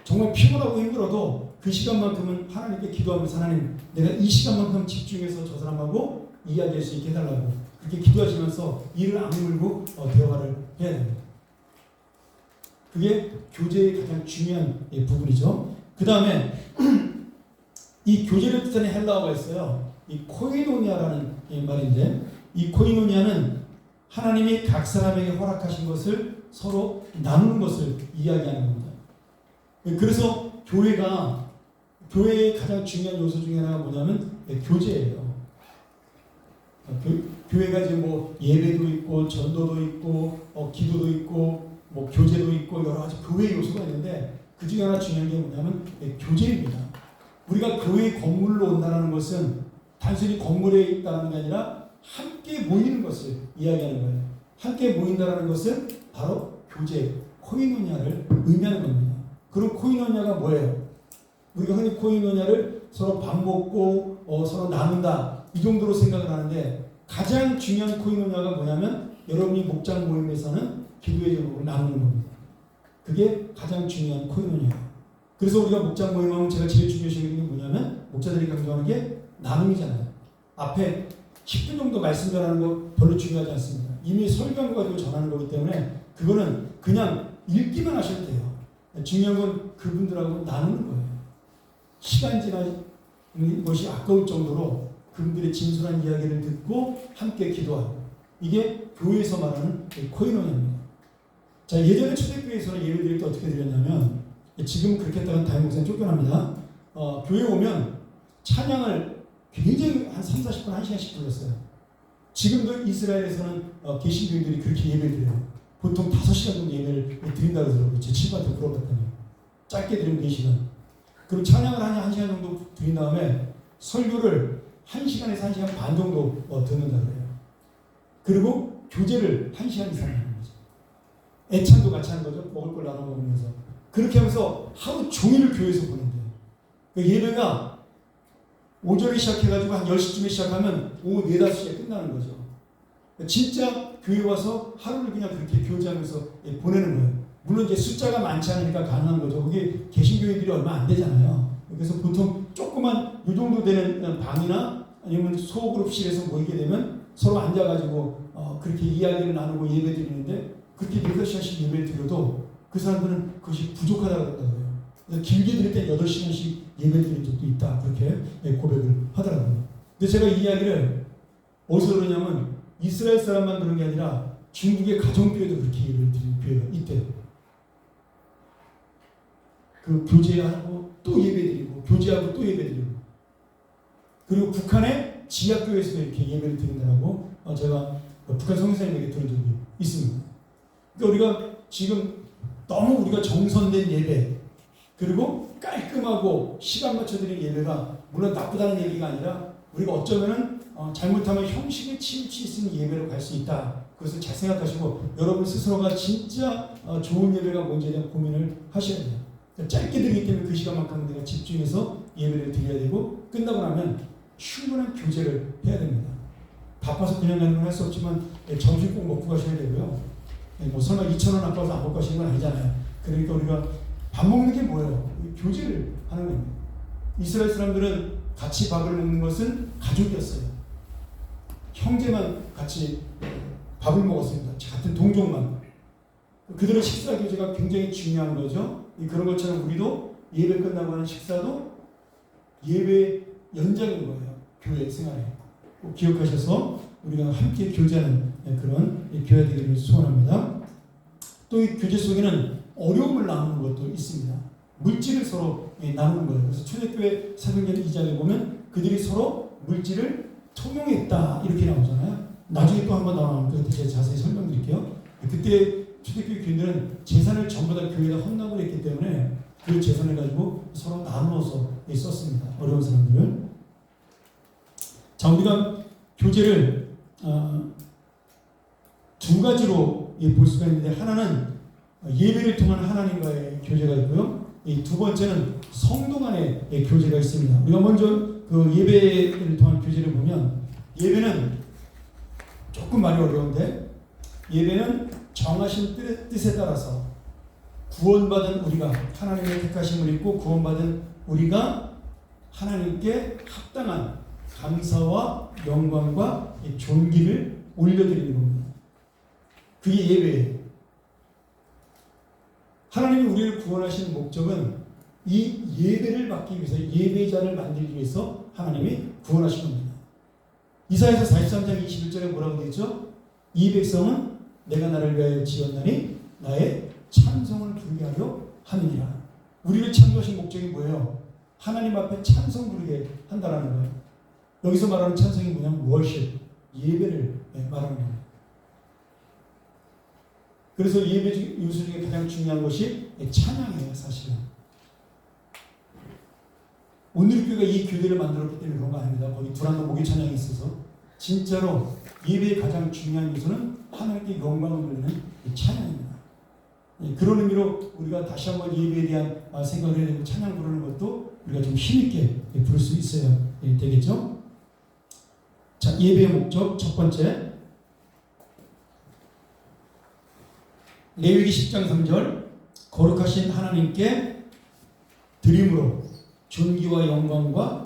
Speaker 2: 정말 피곤하고 힘들어도 그 시간만큼은 하나님께 기도하면서 하나님 내가 이 시간만큼 집중해서 저 사람하고 이야기할 수 있게 해달라고 그렇게 기도하시면서 이를 악물고 대화를 해야 됩니다. 그게 교제의 가장 중요한 부분이죠. 그 다음에 이 교제를 뜻하는 헬라어가 있어요. 이 코이노니아라는 말인데 이 코이노니아는 하나님이 각 사람에게 허락하신 것을 서로 나누는 것을 이야기하는 겁니다. 그래서 교회의 가장 중요한 요소 중에 하나가 뭐냐면 교제예요. 교회가 이제 뭐 예배도 있고 전도도 있고 기도도 있고 뭐 교제도 있고 여러 가지 교회 요소가 있는데 그 중에 하나 중요한 게 뭐냐면 교제입니다. 우리가 교회 건물로 온다는 것은 단순히 건물에 있다는 게 아니라 함께 모이는 것을 이야기하는 거예요. 함께 모인다는 것은 바로 교제, 코이노니아를 의미하는 겁니다. 그럼 코이노니아가 뭐예요? 우리가 흔히 코이노니아를 서로 밥 먹고 서로 나눈다 이 정도로 생각을 하는데 가장 중요한 코이노니아가 뭐냐면 여러분이 목장 모임에서는 기도의 제목을 나누는 겁니다. 그게 가장 중요한 코이노니아예요. 그래서 우리가 목장 모임하면 제가 제일 중요시 여기는 게 뭐냐면 목자들이 강조하는 게 나눔이잖아요. 앞에 10분 정도 말씀 전하는 거 별로 중요하지 않습니다. 이미 설교한 거 가지고 전하는 거기 때문에 그거는 그냥 읽기만 하셔도 돼요. 중요한 건 그분들하고 나누는 거예요. 시간 지나는 것이 아까울 정도로 그분들의 진솔한 이야기를 듣고 함께 기도하고 이게 교회에서 말하는 코이노니아입니다. 자, 예전에 초대교회에서는 예배 드릴 때 어떻게 드렸냐면 지금 그렇게 했다가 다임 목사님 쫓겨납니다. 교회 오면 찬양을 굉장히 한 3, 40분, 1시간씩 불렀어요. 지금도 이스라엘에서는 개신교인들이 그렇게 예배를 드려요. 보통 5시간 정도 예배를 드린다고 그러더라고요. 제 친구한테 물어봤더니 짧게 드리면 4시간. 그리고 찬양을 한 1시간 정도 드린 다음에 설교를 1시간에서 1시간 반 정도 듣는다고 해요. 그리고 교제를 1시간 이상 하는 거죠. 애찬도 같이 하는 거죠. 먹을 걸 나눠 먹으면서. 그렇게 하면서 하루 종일을 교회에서 보낸대요. 그러니까 예배가 오전에 시작해가지고 한 10시쯤에 시작하면 오후 4, 5시에 끝나는 거죠. 그러니까 진짜 교회 와서 하루를 그냥 그렇게 교제하면서 보내는 거예요. 물론 이제 숫자가 많지 않으니까 가능한 거죠. 그게 개신교인들이 얼마 안 되잖아요. 그래서 보통 조그만 이 정도 되는 방이나 아니면 소그룹실에서 모이게 되면 서로 앉아가지고 그렇게 이야기를 나누고 예배 드리는데 그렇게 8시간씩 예배를 드려도 그 사람들은 그것이 부족하다고 그러더라고요. 그래서 길게 드릴 때 8시간씩 예배를 드린 적도 있다. 그렇게 고백을 하더라고요. 근데 제가 이 이야기를 어디서 그러냐면 이스라엘 사람만 그런 게 아니라 중국의 가정교회도 그렇게 예배를 드리는 교회가 있대요. 그 교제하고 또 예배드리고 교제하고 또 예배드리고 그리고 북한의 지하교회에서도 이렇게 예배를 드린다고 제가 북한 성교사님에게 들은 적이 있습니다. 그러니까 우리가 지금 너무 우리가 정선된 예배 그리고 깔끔하고 시간 맞춰드린 예배가 물론 나쁘다는 얘기가 아니라 우리가 어쩌면은 잘못하면 형식에 치우칠 수 있는 예배로 갈 수 있다. 그것을 잘 생각하시고 여러분 스스로가 진짜 좋은 예배가 뭔지에 대한 고민을 하셔야 돼요. 짧게 드리기 때문에 그 시간만큼 내가 집중해서 예배를 드려야 되고 끝나고 나면 충분한 교제를 해야 됩니다. 바빠서 그냥 가는 건 할 수 없지만 점심 꼭 먹고 가셔야 되고요. 뭐 설마 2,000원 아까워서 안 먹고 가시는 건 아니잖아요. 그러니까 우리가 밥 먹는 게 뭐예요? 교제를 하는 겁니다. 이스라엘 사람들은 같이 밥을 먹는 것은 가족이었어요. 형제만 같이 밥을 먹었습니다. 같은 동족만. 그들의 식사 교제가 굉장히 중요한 거죠. 그런 것처럼 우리도 예배 끝나고 하는 식사도 예배 연장인 거예요. 교회 생활에. 꼭 기억하셔서 우리가 함께 교제하는 그런 교회 되기를 소원합니다. 또 이 교제 속에는 어려움을 나누는 것도 있습니다. 물질을 서로 나누는 거예요. 그래서 초대교회 사도행전 2장에 보면 그들이 서로 물질을 통용했다 이렇게 나오잖아요. 나중에 또 한번 나오면 제가 자세히 설명드릴게요. 그때 초대교회 교인들은 재산을 전부 다 교회에다 헌납을 했기 때문에 그 재산을 가지고 서로 나누어서 썼습니다. 어려운 사람들은. 자, 우리가 교제를 두 가지로 볼 수가 있는데, 하나는 예배를 통한 하나님과의 교제가 있고요. 이 두 번째는 성도 간의 교제가 있습니다. 우리가 먼저 그 예배를 통한 교제를 보면, 예배는 조금 말이 어려운데, 예배는 정하신 뜻에 따라서 구원받은 우리가, 하나님의 택하심을 입고 구원받은 우리가 하나님께 합당한 감사와 영광과 존귀를 올려드리는 겁니다. 그게 예배예요. 하나님이 우리를 구원하신 목적은 이 예배를 받기 위해서, 예배자를 만들기 위해서 하나님이 구원하신 겁니다. 이사야서 43장 21절에 뭐라고 되어 있죠? 이 백성은 내가 나를 위하여 지었나니 나의 찬송을 부르게 하려 함이니라. 우리를 창조하신 목적이 뭐예요? 하나님 앞에 찬송 부르게 한다라는 거예요. 여기서 말하는 찬송이 뭐냐면 월십, 예배를 말하는 거예요. 그래서 예배 요소 중에 가장 중요한 것이 찬양이에요, 사실은. 오늘 교회가 이 교회를 만들었기 때문에 그런 거 아닙니다. 거기 두란노 목요 찬양이 있어서. 진짜로 예배의 가장 중요한 요소는 하나님께 영광을 돌리는 찬양입니다. 그런 의미로 우리가 다시 한번 예배에 대한 생각을 해야 되고, 찬양 부르는 것도 우리가 좀 힘있게 부를 수 있어야 되겠죠. 자, 예배의 목적 첫 번째, 레위기 10장 3절, 거룩하신 하나님께 드림으로 존귀와 영광과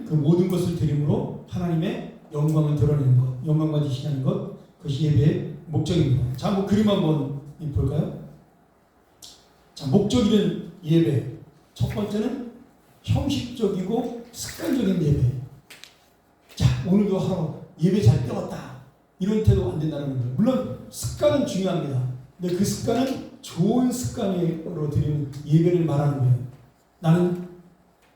Speaker 2: 그 모든 것을 드림으로 하나님의 영광을 드러내는 것, 영광 받으시는 것, 그것이 예배의 목적입니다. 자, 한번 그림 한번 볼까요? 자, 목적이든 예배. 첫 번째는 형식적이고 습관적인 예배. 자, 오늘도 하루 예배 잘 때웠다, 이런 태도 안 된다는 거예요. 물론 습관은 중요합니다. 근데 그 습관은 좋은 습관으로 드리는 예배를 말하는 거예요. 나는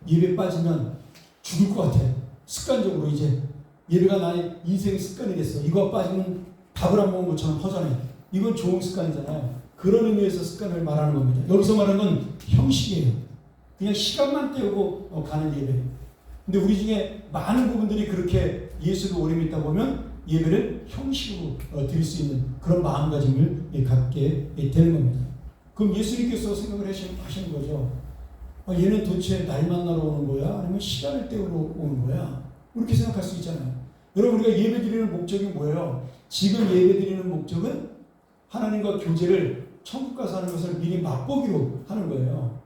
Speaker 2: 예배 빠지면 죽을 것 같아. 습관적으로 이제 예배가 나의 인생 습관이 됐어. 이거 빠지면 밥을 안 먹은 것처럼 허전해. 이건 좋은 습관이잖아요. 그런 의미에서 습관을 말하는 겁니다. 여기서 말하는 건 형식이에요. 그냥 시간만 때우고 가는 예배. 근데 우리 중에 많은 부분들이 그렇게 예수를 오래 믿다 보면 예배를 형식으로 드릴 수 있는 그런 마음가짐을 갖게 되는 겁니다. 그럼 예수님께서 생각을 하시는 거죠. 얘는 도대체 날 만나러 오는 거야? 아니면 시간을 때우러 오는 거야? 이렇게 생각할 수 있잖아요. 여러분, 우리가 예배 드리는 목적이 뭐예요? 지금 예배 드리는 목적은 하나님과 교제를, 천국 가서 하는 것을 미리 맛보기로 하는 거예요.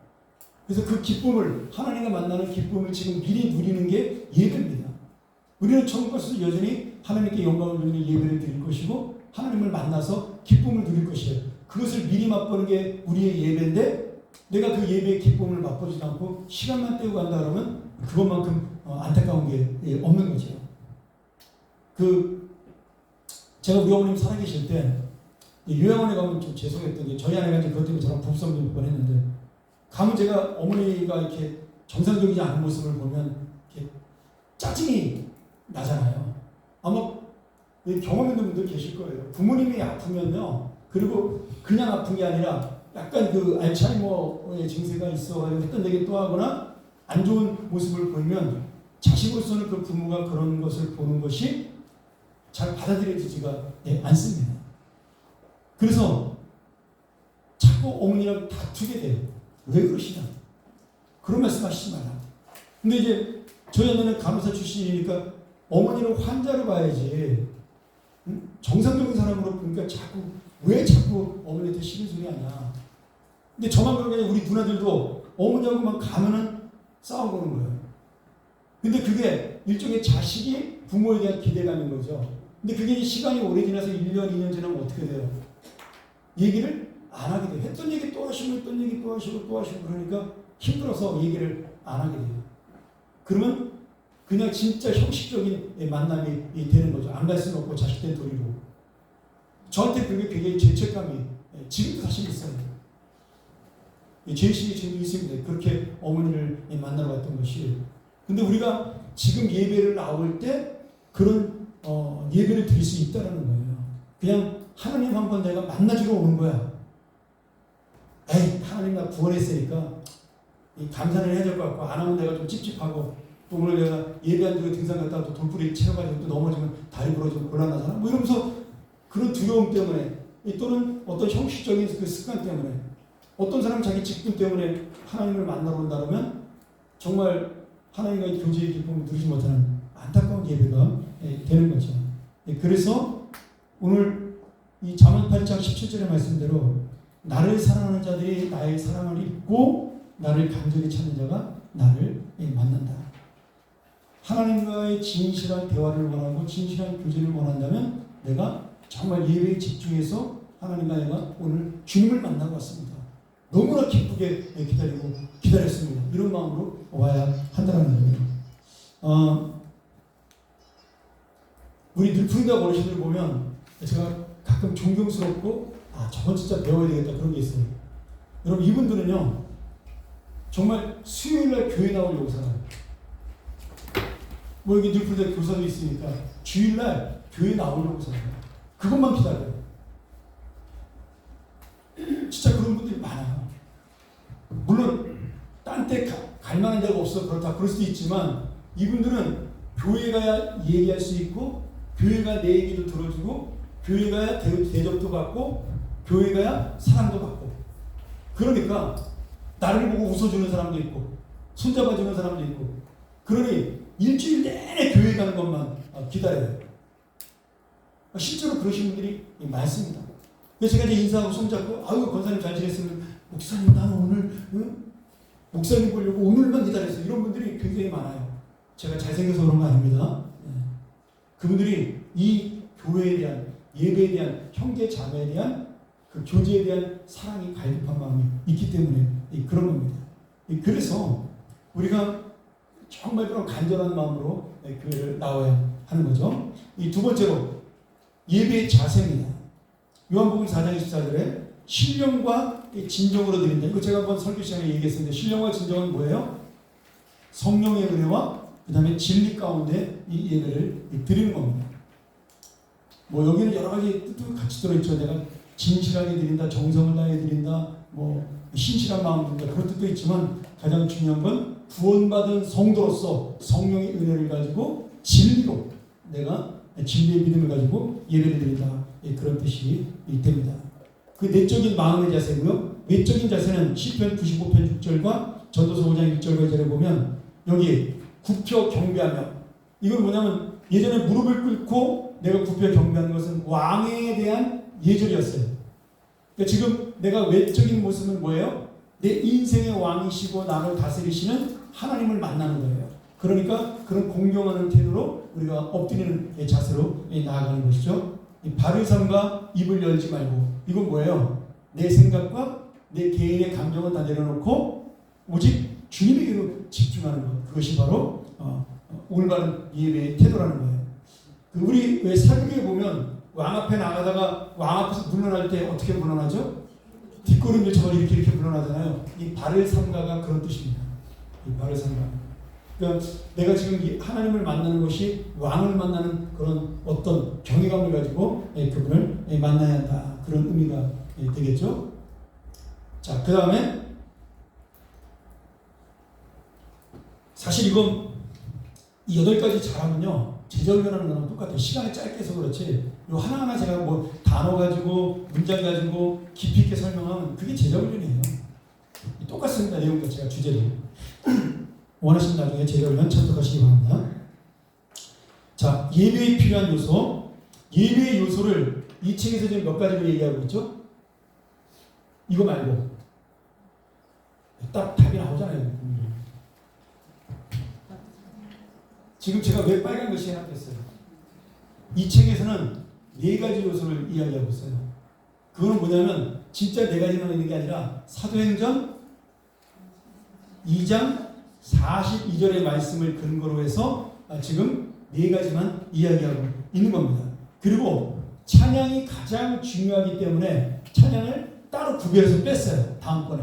Speaker 2: 그래서 그 기쁨을, 하나님과 만나는 기쁨을 지금 미리 누리는 게 예배입니다. 우리는 천국 가서 여전히 하나님께 영광을 돌리는 예배를 드릴 것이고, 하나님을 만나서 기쁨을 누릴 것이에요. 그것을 미리 맛보는 게 우리의 예배인데, 내가 그 예배의 기쁨을 맛보지도 않고 시간만 때우고 간다 그러면 그것만큼 안타까운 게 없는 거죠. 제가 우리 어머님 살아계실 때 요양원에 가면 좀 죄송했던 게, 저희 아내가 이제 그것 때문에 저랑 부부싸움도 몇 번 했는데, 가면 제가 어머니가 이렇게 정상적이지 않은 모습을 보면 이렇게 짜증이 나잖아요. 아마 경험 있는 분들 계실 거예요. 부모님이 아프면요, 그리고 그냥 아픈 게 아니라 약간 그 알츠하이머의 증세가 있어가지고 했던 얘기 또 하거나 안 좋은 모습을 보이면 자식으로서는 그 부모가 그런 것을 보는 것이 잘 받아들여지지가 않습니다. 그래서 자꾸 어머니랑 다투게 돼요. 왜 그러시냐? 그런 말씀 하시지 마라. 근데 이제 저희 언니는 간호사 출신이니까 어머니를 환자로 봐야지, 정상적인 사람으로 보니까 왜 자꾸 어머니한테 싫은 소리 하냐. 근데 저만 그런 게 아니라 우리 누나들도 어머니하고 막 가면은 싸우고 오는 거예요. 근데 그게 일종의 자식이 부모에 대한 기대감인 거죠. 근데 그게 시간이 오래 지나서 1년, 2년 지나면 어떻게 돼요? 얘기를 안 하게 돼요. 했던 얘기 또 하시고, 했던 얘기 또 하시고, 또 하시고, 그러니까 힘들어서 얘기를 안 하게 돼요. 그러면 그냥 진짜 형식적인 만남이 되는 거죠. 안 갈 수는 없고 자식된 도리로. 저한테 그게 굉장히 죄책감이 지금도 사실 있어요. 죄의식이 지금 있습니다. 그렇게 어머니를 만나러 갔던 것이. 근데 우리가 지금 예배를 나올 때 그런 예배를 드릴 수 있다는 거예요. 그냥 하나님 한번 내가 만나주러 오는 거야. 에이, 하나님 나 구원했으니까 감사를 해야 될 것 같고 안 하면 내가 좀 찝찝하고 또 오늘 내가 예배 안 드리고 등산 갔다가 또 돌뿌리 채워가지고 또 넘어지면 다리 부러지고 곤란하잖아. 뭐 이러면서 그런 두려움 때문에 또는 어떤 형식적인 그 습관 때문에 어떤 사람 자기 직분 때문에 하나님을 만나러 온다면 정말 하나님과의 교제의 기쁨을 누리지 못하는 안타까운 예배가 되는 거죠. 그래서 오늘 이 잠언 8장 17절의 말씀대로 나를 사랑하는 자들이 나의 사랑을 입고 나를 간절히 찾는 자가 나를 만난다. 하나님과의 진실한 대화를 원하고 진실한 교제를 원한다면 내가 정말 예배에 집중해서 하나님과 내가 오늘 주님을 만나고 왔습니다. 너무나 기쁘게 기다렸습니다. 이런 마음으로 와야 한다는 거예요. 우리 늘프리다 어르신들 보면 제가 가끔 존경스럽고 저건 진짜 배워야 되겠다 그런 게 있어요. 여러분 이분들은요 정말 수요일날 교회 나오려고 살아요. 뭐 여기 늘프리다 교사도 있으니까 주일날 교회 나오려고 살아요. 그것만 기다려요. 진짜 그런 분들이 많아요. 물론 딴 데 갈 만한 데가 없어 그렇다 그럴 수도 있지만 이분들은 교회 가야 얘기할 수 있고 교회가 내 얘기도 들어주고 교회 가야 대접도 받고 교회 가야 사랑도 받고 그러니까 나를 보고 웃어주는 사람도 있고 손잡아주는 사람도 있고 그러니 일주일 내내 교회 가는 것만 기다려요. 실제로 그러신 분들이 많습니다. 그래서 제가 이제 인사하고 손잡고 아유 권사님 잘 지냈으면 목사님 나는 오늘 목사님 보려고 오늘만 기다렸어요. 이런 분들이 굉장히 많아요. 제가 잘생겨서 그런 거 아닙니다. 그분들이 이 교회에 대한 예배에 대한 형제 자매에 대한 그 교제에 대한 사랑이 갈급한 마음이 있기 때문에 그런 겁니다. 그래서 우리가 정말 그런 간절한 마음으로 교회를 나와야 하는 거죠. 이 두 번째로 예배의 자세입니다. 요한복음 4장 24절에 신령과 진정으로 드린다. 이거 제가 한번 설교 시간에 얘기했었는데 신령과 진정은 뭐예요? 성령의 은혜와 그 다음에 진리 가운데 이 예배를 드리는 겁니다. 뭐 여기는 여러 가지 뜻도 같이 들어있죠. 내가 진실하게 드린다, 정성을 다해 드린다, 뭐 신실한 마음으로 드린다 그런 뜻도 있지만 가장 중요한 건 구원받은 성도로서 성령의 은혜를 가지고 진리로 내가 진리의 믿음을 가지고 예배를 드린다. 그런 뜻이 됩니다. 그 내적인 마음의 자세고요. 외적인 자세는 시편 95편 6절과 전도서 5장 1절과 2절에 보면 여기 굽혀 경배하며 이건 뭐냐면 예전에 무릎을 꿇고 내가 굽혀 경배하는 것은 왕에 대한 예절이었어요. 그러니까 지금 내가 외적인 모습은 뭐예요? 내 인생의 왕이시고 나를 다스리시는 하나님을 만나는 거예요. 그러니까 그런 공경하는 태도로 우리가 엎드리는 자세로 나아가는 것이죠. 발을 삼가 입을 열지 말고 이건 뭐예요? 내 생각과 내 개인의 감정은 다 내려놓고 오직 주님에게로 집중하는 것. 그것이 바로 올바른 예배의 태도라는 거예요. 우리 왜 사극에 보면 왕 앞에 나가다가 왕 앞에서 물러날 때 어떻게 물러나죠? 뒷걸음질처럼 이렇게 물러나잖아요. 이 발을 삼가가 그런 뜻입니다. 이 발을 삼가. 그러니까 내가 지금 하나님을 만나는 것이 왕을 만나는 그런 어떤 경외감을 가지고 그분을 만나야 한다. 그런 의미가 되겠죠. 자, 그 다음에 사실 이건 이 8가지 잘하면요 제자훈련하는 거랑 똑같아요. 시간이 짧게 해서 그렇지 요 하나하나 제가 뭐 단어 가지고 문장 가지고 깊이 있게 설명하면 그게 제자훈련이에요. 똑같습니다. 내용 자체가 주제도. 원하시면 나중에 제자훈련 참석하시기 바랍니다. 자, 예배에 필요한 요소. 예배의 요소를 이 책에서 지금 몇 가지로 얘기하고 있죠? 이거 말고 딱 답이 나오잖아요. 지금 제가 왜 빨간 글씨에 해놨겠어요? 이 책에서는 4가지 요소를 이야기하고 있어요. 그거는 뭐냐면 진짜 4가지만 있는 게 아니라 사도행전 2장 42절의 말씀을 근거로 해서 지금 네 가지만 이야기하고 있는 겁니다. 그리고 찬양이 가장 중요하기 때문에 찬양을 따로 구별해서 뺐어요. 다음번에.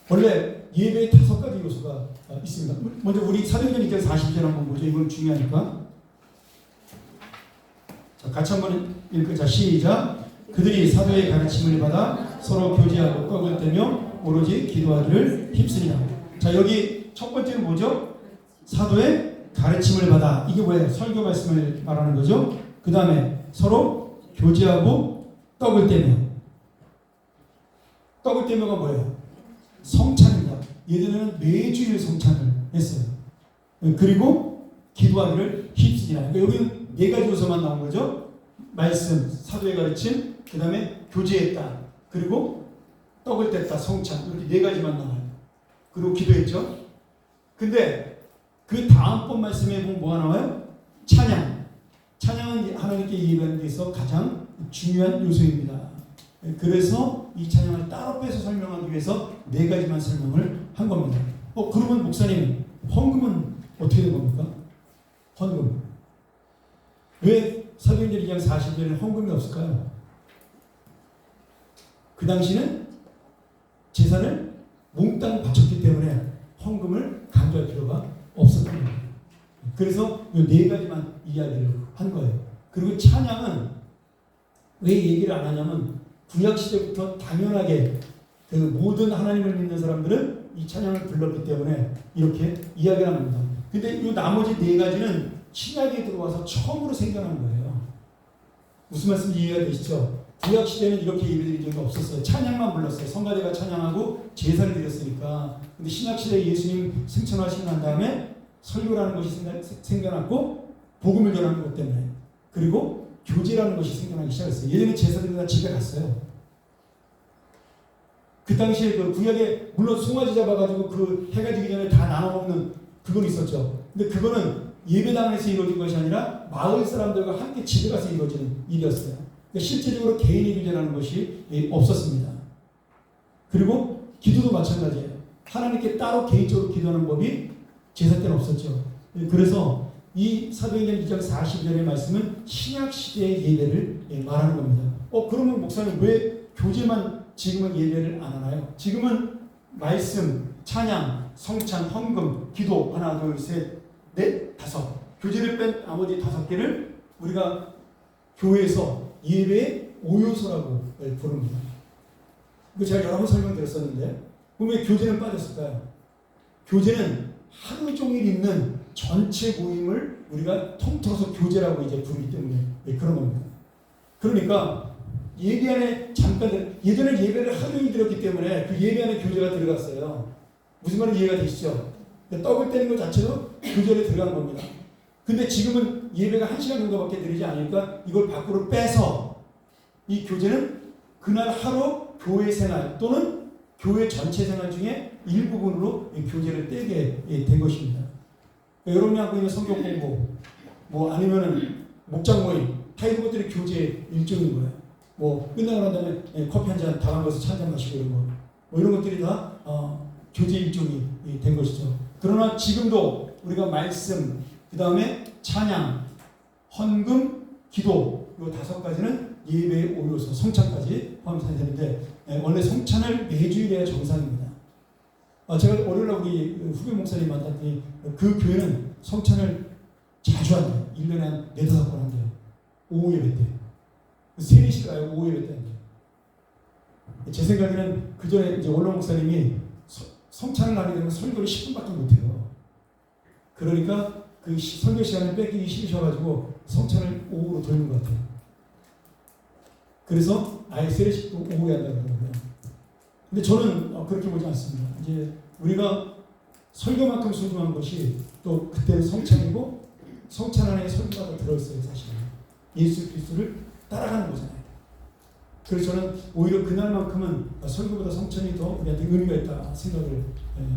Speaker 2: 원래 예배에 5가지 요소가 있습니다. 먼저 우리 사도행전 2장 40절 한번 보죠. 이건 중요하니까. 자, 같이 한번 읽자. 시작. 그들이 사도의 가르침을 받아 서로 교제하고 떡을 떼며 오로지 기도하기를 힘쓰니라. 자, 여기 첫 번째는 뭐죠? 사도의 가르침을 받아. 이게 뭐예요? 설교 말씀을 말하는 거죠. 그 다음에 서로 교제하고 떡을 떼며. 떡을 떼며가 뭐예요? 성찬입니다. 예전에는 매주일 성찬을 했어요. 그리고 기도하기를 힘쓰니라. 그러니까 여기는 네 가지 요소만 나온 거죠. 말씀, 사도의 가르침, 그 다음에 교제했다. 그리고 떡을 뗐다, 성찬. 이렇게 네 가지만 나와요. 그리고 기도했죠. 근데 그 다음번 말씀에 보면 뭐가 나와요? 찬양. 찬양은 하나님께 예배하는 데 있어 가장 중요한 요소입니다. 그래서 이 찬양을 따로 빼서 설명하기 위해서 네 가지만 설명을 한 겁니다. 그러면 목사님, 헌금은 어떻게 된 겁니까? 헌금. 왜 사도행전 2장 40절에는 헌금이 없을까요? 그 당시는 제사를 몽땅 바쳤기 때문에 헌금을 강조할 필요가 없었던 겁니다. 그래서 이 네 가지만 이야기를 한 거예요. 그리고 찬양은 왜 얘기를 안 하냐면 구약 시대부터 당연하게 그 모든 하나님을 믿는 사람들은 이 찬양을 불렀기 때문에 이렇게 이야기를 합니다. 근데 이 나머지 네 가지는 신약에 들어와서 처음으로 생겨난 거예요. 무슨 말씀인지 이해가 되시죠? 구약 시대는 이렇게 예배드린 적이 없었어요. 찬양만 불렀어요. 성가대가 찬양하고 제사를 드렸으니까. 근데 신약 시대 예수님 승천하시고 난 다음에 설교라는 것이 생겨났고 복음을 전하는 것 때문에, 그리고 교제라는 것이 생겨나기 시작했어요. 예전에 제사들이 다 집에 갔어요. 그 당시에 그 구약에 물론 송아지 잡아가지고 그 해가 지기 전에 다 나눠 먹는 그건 있었죠. 근데 그거는 예배당에서 이루어진 것이 아니라 마을 사람들과 함께 집에 가서 이루어지는 일이었어요. 그러니까 실제적으로 개인이 교제라는 것이 없었습니다. 그리고 기도도 마찬가지예요. 하나님께 따로 개인적으로 기도하는 법이 제사 때는 없었죠. 그래서 이 사도행전 2장 40절의 말씀은 신약 시대의 예배를 말하는 겁니다. 그러면 목사님 왜 교제만 지금은 예배를 안 하나요? 지금은 말씀, 찬양, 성찬, 헌금, 기도 하나, 둘, 셋, 넷, 다섯. 교제를 뺀 나머지 5개를 우리가 교회에서 예배의 5요소라고 부릅니다. 이거 제가 여러 번 설명드렸었는데 그럼 왜 교제는 빠졌을까요? 교제는 하루 종일 있는 전체 모임을 우리가 통틀어서 교제라고 이제 부르기 때문에 그런 겁니다. 그러니까 예배 안에 잠깐, 예전에 예배를 하루 종일 드렸기 때문에 그 예배 안에 교제가 들어갔어요. 무슨 말인지 이해가 되시죠? 떡을 떼는 것 자체도 교제에 들어가는 겁니다. 근데 지금은 예배가 1시간 정도밖에 드리지 않으니까 이걸 밖으로 빼서 이 교제는 그날 하루 교회 생활 또는 교회 전체 생활 중에 일부분으로 교제를 떼게 된 것입니다. 여러분이 하고 있는 성경 공부, 뭐 아니면은 목장 모임, 다 이런 것들이 교제의 일종인 거예요. 뭐 끝나고 난 다음에 커피 한 잔 다 가면서 차 한 잔 마시고 이런 거, 뭐 이런 것들이 다 교제 일종이 된 것이죠. 그러나 지금도 우리가 말씀, 그 다음에 찬양, 헌금, 기도, 이 5가지는 예배의 5요소, 성찬까지 포함이 되는데 원래 성찬을 매주일 해야 정상입니다. 제가 월요일날 우리 후배 목사님 만났더니 그 교회는 성찬을 자주 한대요. 1년에 한 4-5번 한대요. 오후 예배 때. 3-4시 가요. 오후 예배 때 한대요. 제 생각에는 그 전에 이제 원로 목사님이 성찬을 하게 되면 설교를 10분밖에 못해요. 그러니까 그 설교 시간을 뺏기기 싫으셔가지고 성찬을 오후로 돌리는 것 같아요. 그래서 아예 3-4시도 오후에 한다고 그러고요. 근데 저는 그렇게 보지 않습니다. 이제 우리가 설교만큼 소중한 것이 또 그때는 성찬이고 성찬 안에 설교가 들어있어요. 사실은 예수 그리스도를 따라가는 거잖아요. 그래서 저는 오히려 그날만큼은 설교보다 성찬이 더 우리한테 의미가 있다 생각을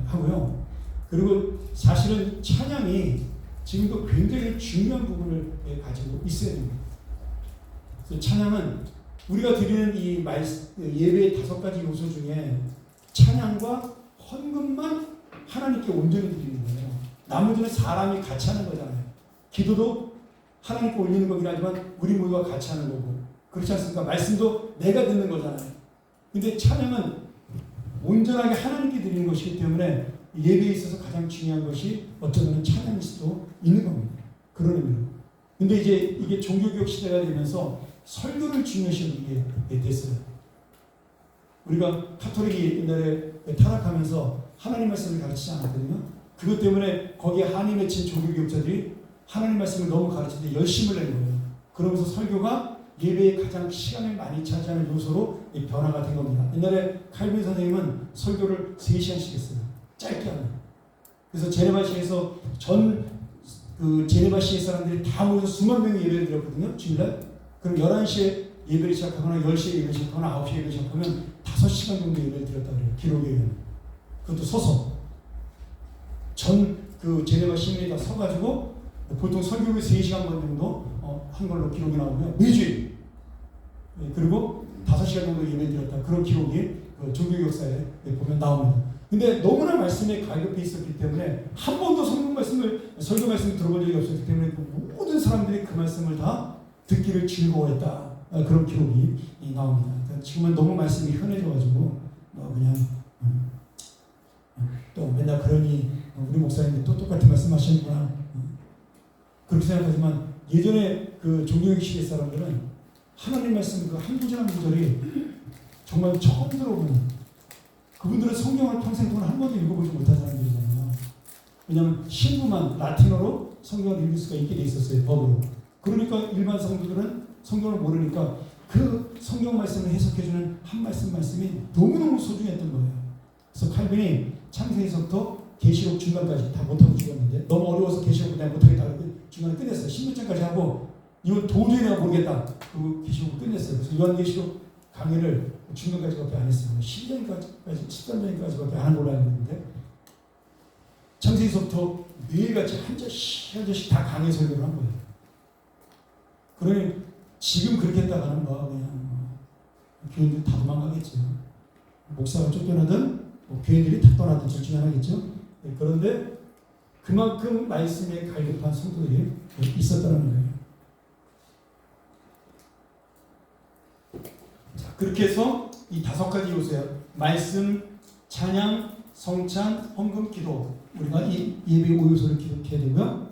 Speaker 2: 하고요. 그리고 사실은 찬양이 지금도 굉장히 중요한 부분을 가지고 있어야 됩니다. 그래서 찬양은 우리가 드리는 이 예배의 5가지 요소 중에 찬양과 헌금만 하나님께 온전히 드리는 거예요. 나머지는 사람이 같이 하는 거잖아요. 기도도 하나님께 올리는 거긴 하지만 우리 모두가 같이 하는 거고, 그렇지 않습니까? 말씀도 내가 듣는 거잖아요. 근데 찬양은 온전하게 하나님께 드리는 것이기 때문에 예배에 있어서 가장 중요한 것이 어쩌면 찬양일 수도 있는 겁니다. 그런 의미로. 근데 이제 이게 종교개혁 시대가 되면서 설교를 중요시하게 됐어요. 우리가 카톨릭이 옛날에 타락하면서 하나님 말씀을 가르치지 않았거든요. 그것 때문에 거기에 한이 맺힌 종교개혁자들이 하나님 말씀을 너무 가르치는데 열심을 낸 거예요. 그러면서 설교가 예배에 가장 시간을 많이 차지하는 요소로 변화가 된 겁니다. 옛날에 칼빈 선생님은 설교를 3시간씩 했어요. 짧게 하면. 그래서 제네바시에서 그 제네바시의 사람들이 다 모여서 수만 명이 예배를 드렸거든요. 주일날. 그럼 11시에 예배를 시작하거나 10시에 예배를 시작하거나 9시에 예배를 시작하면 5시간 정도 예배를 드렸다 그래요. 기록에 의하면. 그것도 서서. 그 제네바 시민이 다 서가지고 보통 설교를 3시간 반 정도 한 걸로 기록이 나오고요. 매주일. 그리고 5시간 정도 예배 드렸다. 그런 기록이 그 종교 역사에 보면 나옵니다. 근데 너무나 말씀에 갈급해 있었기 때문에 한 번도 설교 말씀을 들어본 적이 없었기 때문에 그 모든 사람들이 그 말씀을 다 듣기를 즐거워했다. 그런 기록이 나옵니다. 그러니까 지금은 너무 말씀이 흔해져가지고 그냥 또 맨날 그러니 우리 목사님이 또 똑같은 말씀 하시는구나. 그렇게 생각하지만 예전에 그 종교개혁 시대 사람들은 하나님 말씀 그 한 구절 한 구절이 정말 처음 들어보는, 그분들은 성경을 평생 동안 한 번도 읽어보지 못한 사람들이잖아요. 왜냐하면 신부만 라틴어로 성경을 읽을 수가 있게 돼 있었어요. 법으로. 그러니까 일반 성도들은 성경을 모르니까 그 성경 말씀을 해석해주는 한 말씀이 너무너무 소중했던 거예요. 그래서 칼빈이 창세기서부터 계시록 중간까지 다 못하고 죽었는데 너무 어려워서 계시록 내가 못하겠다고 중간에 끝냈어요. 16장까지 하고 이건 도저히 내가 모르겠다. 그리고 계시록을 끝냈어요. 그래서 요한계시록 강의를 중간까지밖에 안 했어요. 13장까지밖에 안 한 걸로 알고 있는데 창세기서부터 매일같이 한 절씩 다 강의 설교를 한 거예요. 그러니 지금 그렇게 했다가는 그냥 교인들 다 도망가겠죠. 목사가 쫓겨나든 교인들이 다 떠나든 둘 중에 하나겠죠. 그런데 그만큼 말씀에 갈급한 성도들이 있었다는 거예요. 자, 그렇게 해서 이 5가지 요소예요. 말씀, 찬양, 성찬, 헌금, 기도. 우리가 이 예배 5요소를 기록해야 되고요.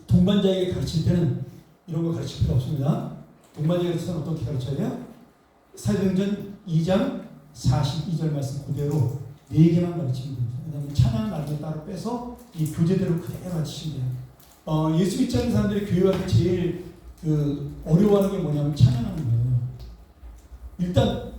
Speaker 2: 동반자에게 가르칠 때는 이런 거 가르칠 필요 없습니다. 동반자에게 가르치면 어떻게 가르쳐야 돼요? 사도행전 2장 42절 말씀 그대로 4개만 가르치면 됩니다. 왜냐하면 찬양을 나중에 따로 빼서 이 교재대로 그대로 가르치시면 돼요. 예수 믿지 않는 사람들이 교회 와서 제일 어려워하는 게 뭐냐면 찬양하는 거예요. 일단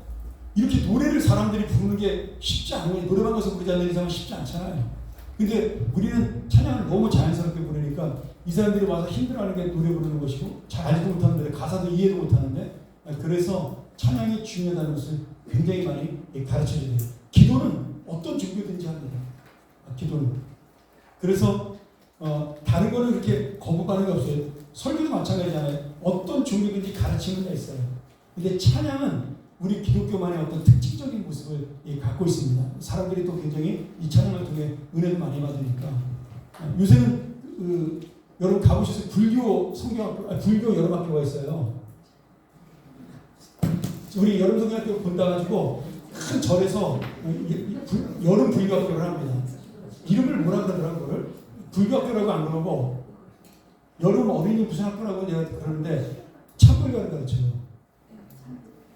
Speaker 2: 이렇게 노래를 사람들이 부르는 게 쉽지 않아요. 노래방 가서 부르지 않는 이상은 쉽지 않잖아요. 근데 우리는 찬양을 너무 자연스럽게 부르니까 이 사람들이 와서 힘들어하는 게 노래 부르는 것이고 잘 알지도 못하는 노래, 가사도 이해도 못하는데, 그래서 찬양이 중요하다는 것을 굉장히 많이 가르쳐줘야 돼요. 기도는 어떤 종교든지 합니다. 기도는. 그래서 다른 거는 그렇게 거부하는 게 없어요. 설교도 마찬가지잖아요. 어떤 종교든지 가르치는 게 있어요. 근데 찬양은 우리 기독교만의 어떤 특징적인 모습을 갖고 있습니다. 사람들이 또 굉장히 이 찬양을 통해 은혜를 많이 받으니까. 요새는 여러분 가보셔서 불교 성경학교, 불교 여러 학교가 있어요. 우리 여름 성경학교 본다 가지고 큰 절에서 여름 불교학교를 합니다. 이름을 뭐라 그러더라고요. 그걸 불교학교라고 안 그러고 여름 어린이 무슨 학교라고 내가 그러는데 참불교를 가르쳐요.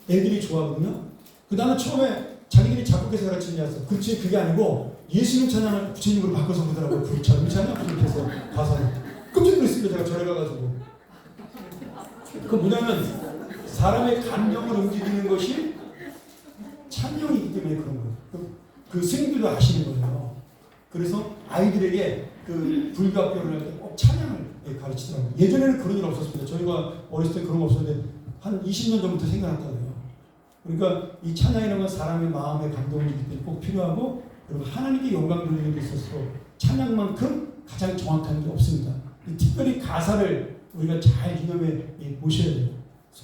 Speaker 2: 애들이 좋아하거든요. 그 다음에 처음에 자기들이 작곡해서 가르치는 줄 알았어. 그렇지, 그게 아니고 예수님 찬양을 부처님으로 바꿔서 부르더라고요. 부처님 찬양 이렇게 해서 가사를. 깜짝 놀랐습니다. 제가 절에 가가지고. 그 뭐냐면 사람의 감정을 움직이는 것이 찬양이기 때문에 그런 거예요. 그 스님들도 아시는 거예요. 그래서 아이들에게 그 불교학교를 할 때 꼭 찬양을 가르치더라고요. 예전에는 그런 일 없었습니다. 저희가 어렸을 때 그런 거 없었는데 한 20년 전부터 생겨났다고요. 그러니까 이 찬양이라는 건 사람의 마음의 감동이기 때문에 꼭 필요하고, 그리고 하나님께 영광 돌리는 데 있어서 찬양만큼 가장 정확한 게 없습니다. 특별히 가사를 우리가 잘 유념해 보셔야 돼요.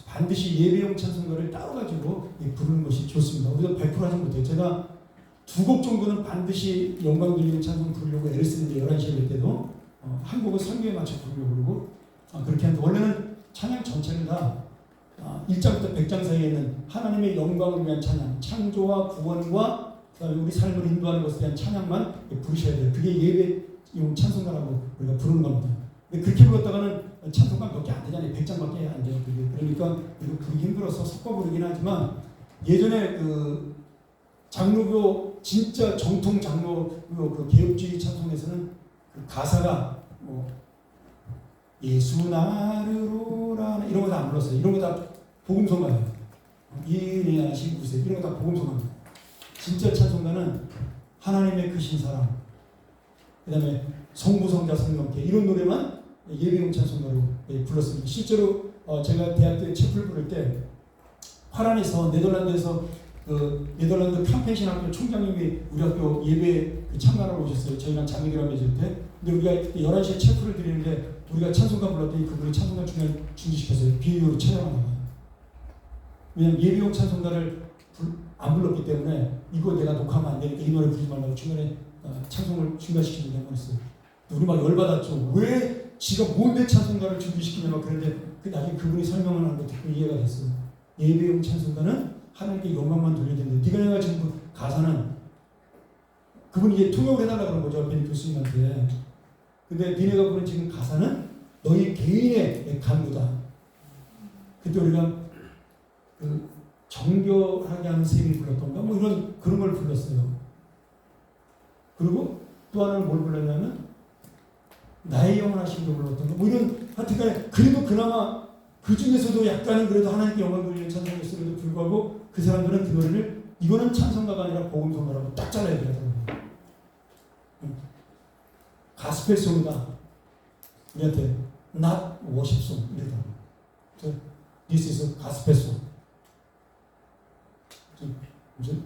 Speaker 2: 반드시 예배용 찬송가를 따로 가지고 부르는 것이 좋습니다. 우리가 100% 하지 못해요. 제가 두 곡 정도는 반드시 영광 돌리는 찬송 부르려고 애를 쓰는데 11시에 될 때도 한 곡은 설교에 맞춰 부르려고 그러고 그렇게 하는데 원래는 찬양 전체는 다 1장부터 100장 사이에 있는 하나님의 영광을 위한 찬양, 창조와 구원과 그다음에 우리 삶을 인도하는 것에 대한 찬양만 부르셔야 돼요. 그게 예배용 찬송가라고 우리가 부르는 겁니다. 근데 그렇게 불렀다가는 찬송가 몇 개 안 되잖아요. 100장밖에 안 돼요. 그러니까 이거 부르기 힘들어서 섞어 부르긴 하지만 예전에 그 장로교 진짜 정통 장로교 그 개혁주의 찬송에서는 그 가사가 뭐 예수 나르로라 이런 거 다 안 불렀어요. 이런 거 다 복음성가예요. 예내하신 구세 이런 거 다 복음성가입니다. 진짜 찬송가는 하나님의 크신 사랑, 그 다음에 성부성자 성령께 이런 노래만 예배용 찬송가로 불렀습니다. 실제로 제가 대학 때 채플 부를 때 화란에서 네덜란드에서 그 네덜란드 캄펜신 학교 총장님이 우리 학교 예배 참가하러 오셨어요. 저희랑 자매교회 맺을 때. 근데 우리가 11시에 채플을 드리는데 우리가 찬송가 불렀더니 그분이 찬송가 중간에 중지시켰어요. 비디오로 촬영하다가. 왜냐면 예배용 찬송가를 안 불렀기 때문에 이거 내가 녹화하면 안 되니까 이 노래 부르지 말라고 중간에 찬송을 중단시키는데 한번 했어요. 우리 막 열받았죠. 왜 지가 뭔데 찬송가를 중지시키냐 막 그런데 나중에 그분이 설명을 하는 거 듣고 이해가 됐어요. 예배용 찬송가는 하나님께 영광만 돌려야 되는데 네가 내가 지금 그 가사는 그분이 이제 통역을 해달라고 그런 거죠. 베니 교수님한테. 근데 니네가 부른 지금 가사는 너희 개인의 간구다. 그때 우리가 그 정결하게 하는 셈이 불렀던가 뭐 이런 그런 걸 불렀어요. 그리고 또 하나는 뭘 불렀냐면 나의 영원하신 걸 불렀던가 뭐 이런 하여튼간에 그래도 그나마 그 중에서도 약간은 그래도 하나님께 영광 돌리는 찬송이었음에도 불구하고 그 사람들은 그 노래를 이거는 찬송가가 아니라 복음성가라고 딱 잘라야 되더라고요. 가스펠송이다. 우리한테 not worship송 이러더라고요. This is a gospel송.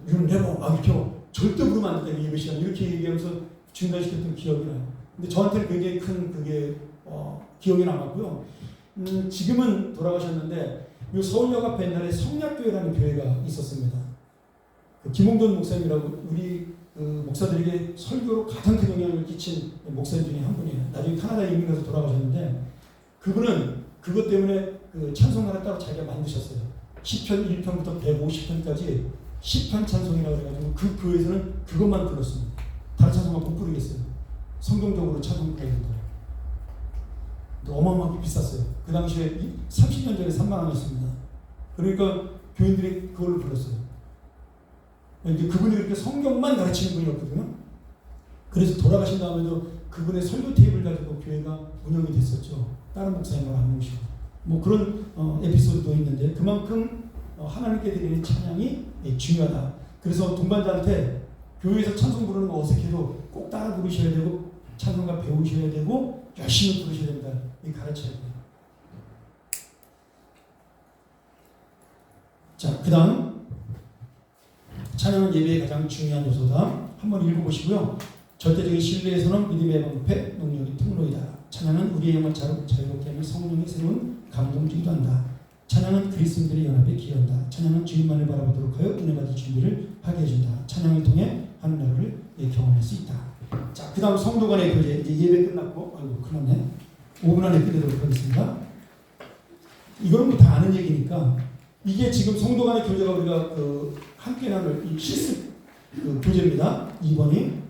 Speaker 2: 이런 레버 이렇게 절대 부르면 안 된다. 예배 시간 이렇게 얘기하면서 중단시켰던 기억이 나요. 근데 저한테는 굉장히 큰 그게 기억이 남았고요. 지금은 돌아가셨는데 이 서울역 앞에 옛날에 성약교회라는 교회가 있었습니다. 그 김홍돈 목사님이라고 우리 그 목사들에게 설교로 가장 큰 영향을 끼친 목사님 중에 한 분이에요. 나중에 카나다에 이민 가서 돌아가셨는데 그분은 그것 때문에 그 찬송가를 따로 자기가 만드셨어요. 10편 1편부터 150편까지 10편 찬송이라고 해가지고 그 교회에서는 그것만 불렀습니다. 다른 찬송가 못 부르겠어요. 성경적으로 찬송 부르는 거. 어마어마하게 비쌌어요. 그 당시에 30년 전에 3만 원이었습니다. 그러니까 교인들이 그걸로 불렀어요. 이제 그분이 그렇게 성경만 가르치는 분이었거든요. 그래서 돌아가신 다음에도 그분의 설교 테이블 가지고 교회가 운영이 됐었죠. 다른 목사님을 안 모시고. 뭐 그런 에피소드도 있는데 그만큼 하나님께 드리는 찬양이 중요하다. 그래서 동반자한테 교회에서 찬송 부르는 거 어색해도 꼭 따라 부르셔야 되고 찬송가 배우셔야 되고 열심히 부르셔야 됩니다. 이 가르쳐야 돼요. 자, 그 다음 찬양은 예배의 가장 중요한 요소다. 한번 읽어보시고요. 절대적인 신뢰에서는 믿음의 방패, 능력이 통로이다. 찬양은 우리의 영을 자유롭게 하며 성령의 새로운 감동주기도 한다. 찬양은 그리스도인들의 연합에 기여한다. 찬양은 주님만을 바라보도록 하여 은혜 받을 준비를 하게 해준다. 찬양을 통해 하늘나라를 경험할 수 있다. 자, 그 다음 성도 간의 교제. 이제 예배 끝났고, 아이고, 큰일 났네. 5분 안에 끝내도록 하겠습니다. 이거는 뭐 다 아는 얘기니까, 이게 지금 성도 간의 교제가 우리가 함께 나눌 이 실습 교제입니다. 2번이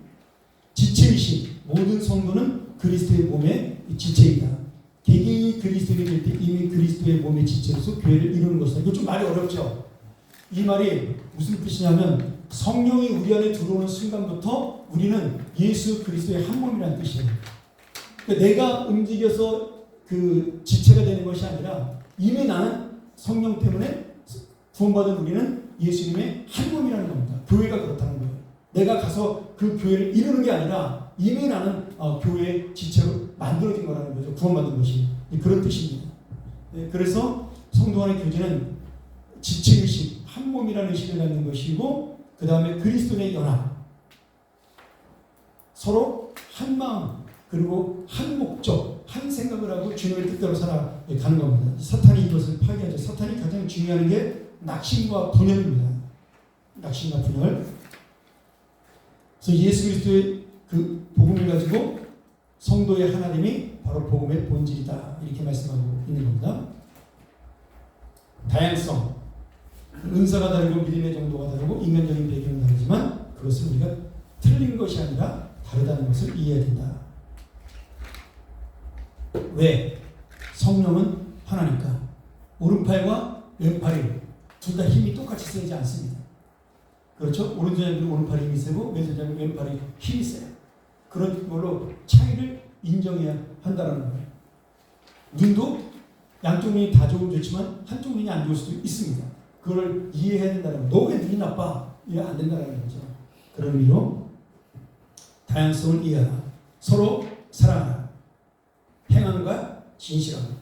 Speaker 2: 지체의식. 모든 성도는 그리스도의 몸의 지체이다. 개개인이 그리스도인이 될 때 이미 그리스도의 몸의 지체로서 교회를 이루는 것이다. 이거 좀 말이 어렵죠? 이 말이 무슨 뜻이냐면 성령이 우리 안에 들어오는 순간부터 우리는 예수 그리스도의 한 몸이라는 뜻이에요. 그러니까 내가 움직여서 그 지체가 되는 것이 아니라 이미 나는 성령 때문에 구원받은 우리는 예수님의 한 몸이라는 겁니다. 교회가 그렇다는 거예요. 내가 가서 그 교회를 이루는 게 아니라 이미 나는 교회의 지체로 만들어진 거라는 거죠. 구원받은 것이. 그런 뜻입니다. 네, 그래서 성도 간의 교제는 지체의식, 한 몸이라는 의식을 갖는 것이고 그 다음에 그리스도의 연합. 서로 한 마음 그리고 한 목적, 한 생각을 하고 주님의 뜻대로 살아가는 겁니다. 사탄이 이것을 파괴하죠. 사탄이 가장 중요한 게 낙심과 분열입니다. 낙심과 분열. 그래서 예수 그리스도의 그 복음을 가지고 성도의 하나님이 바로 복음의 본질이다 이렇게 말씀하고 있는 겁니다. 다양성, 은사가 다르고 믿음의 정도가 다르고 인간적인 배경은 다르지만 그것은 우리가 틀린 것이 아니라 다르다는 것을 이해해야 된다. 왜? 성령은 하나니까 오른팔과 왼팔이 둘 다 힘이 똑같이 세지 않습니다. 그렇죠? 오른손잡이는 오른팔이 힘이 세고 왼손잡이는 왼팔이 힘이 세요. 그런 걸로 차이를 인정해야 한다는 거예요. 눈도 양쪽 눈이 다 좋지만 한쪽 눈이 안 좋을 수도 있습니다. 그걸 이해해야 된다는 거예요. 너 왜 눈이 나빠? 이해 안 된다는 거죠. 그런 의미로 다양성을 이해하라. 서로 사랑하라. 행함과 진실함.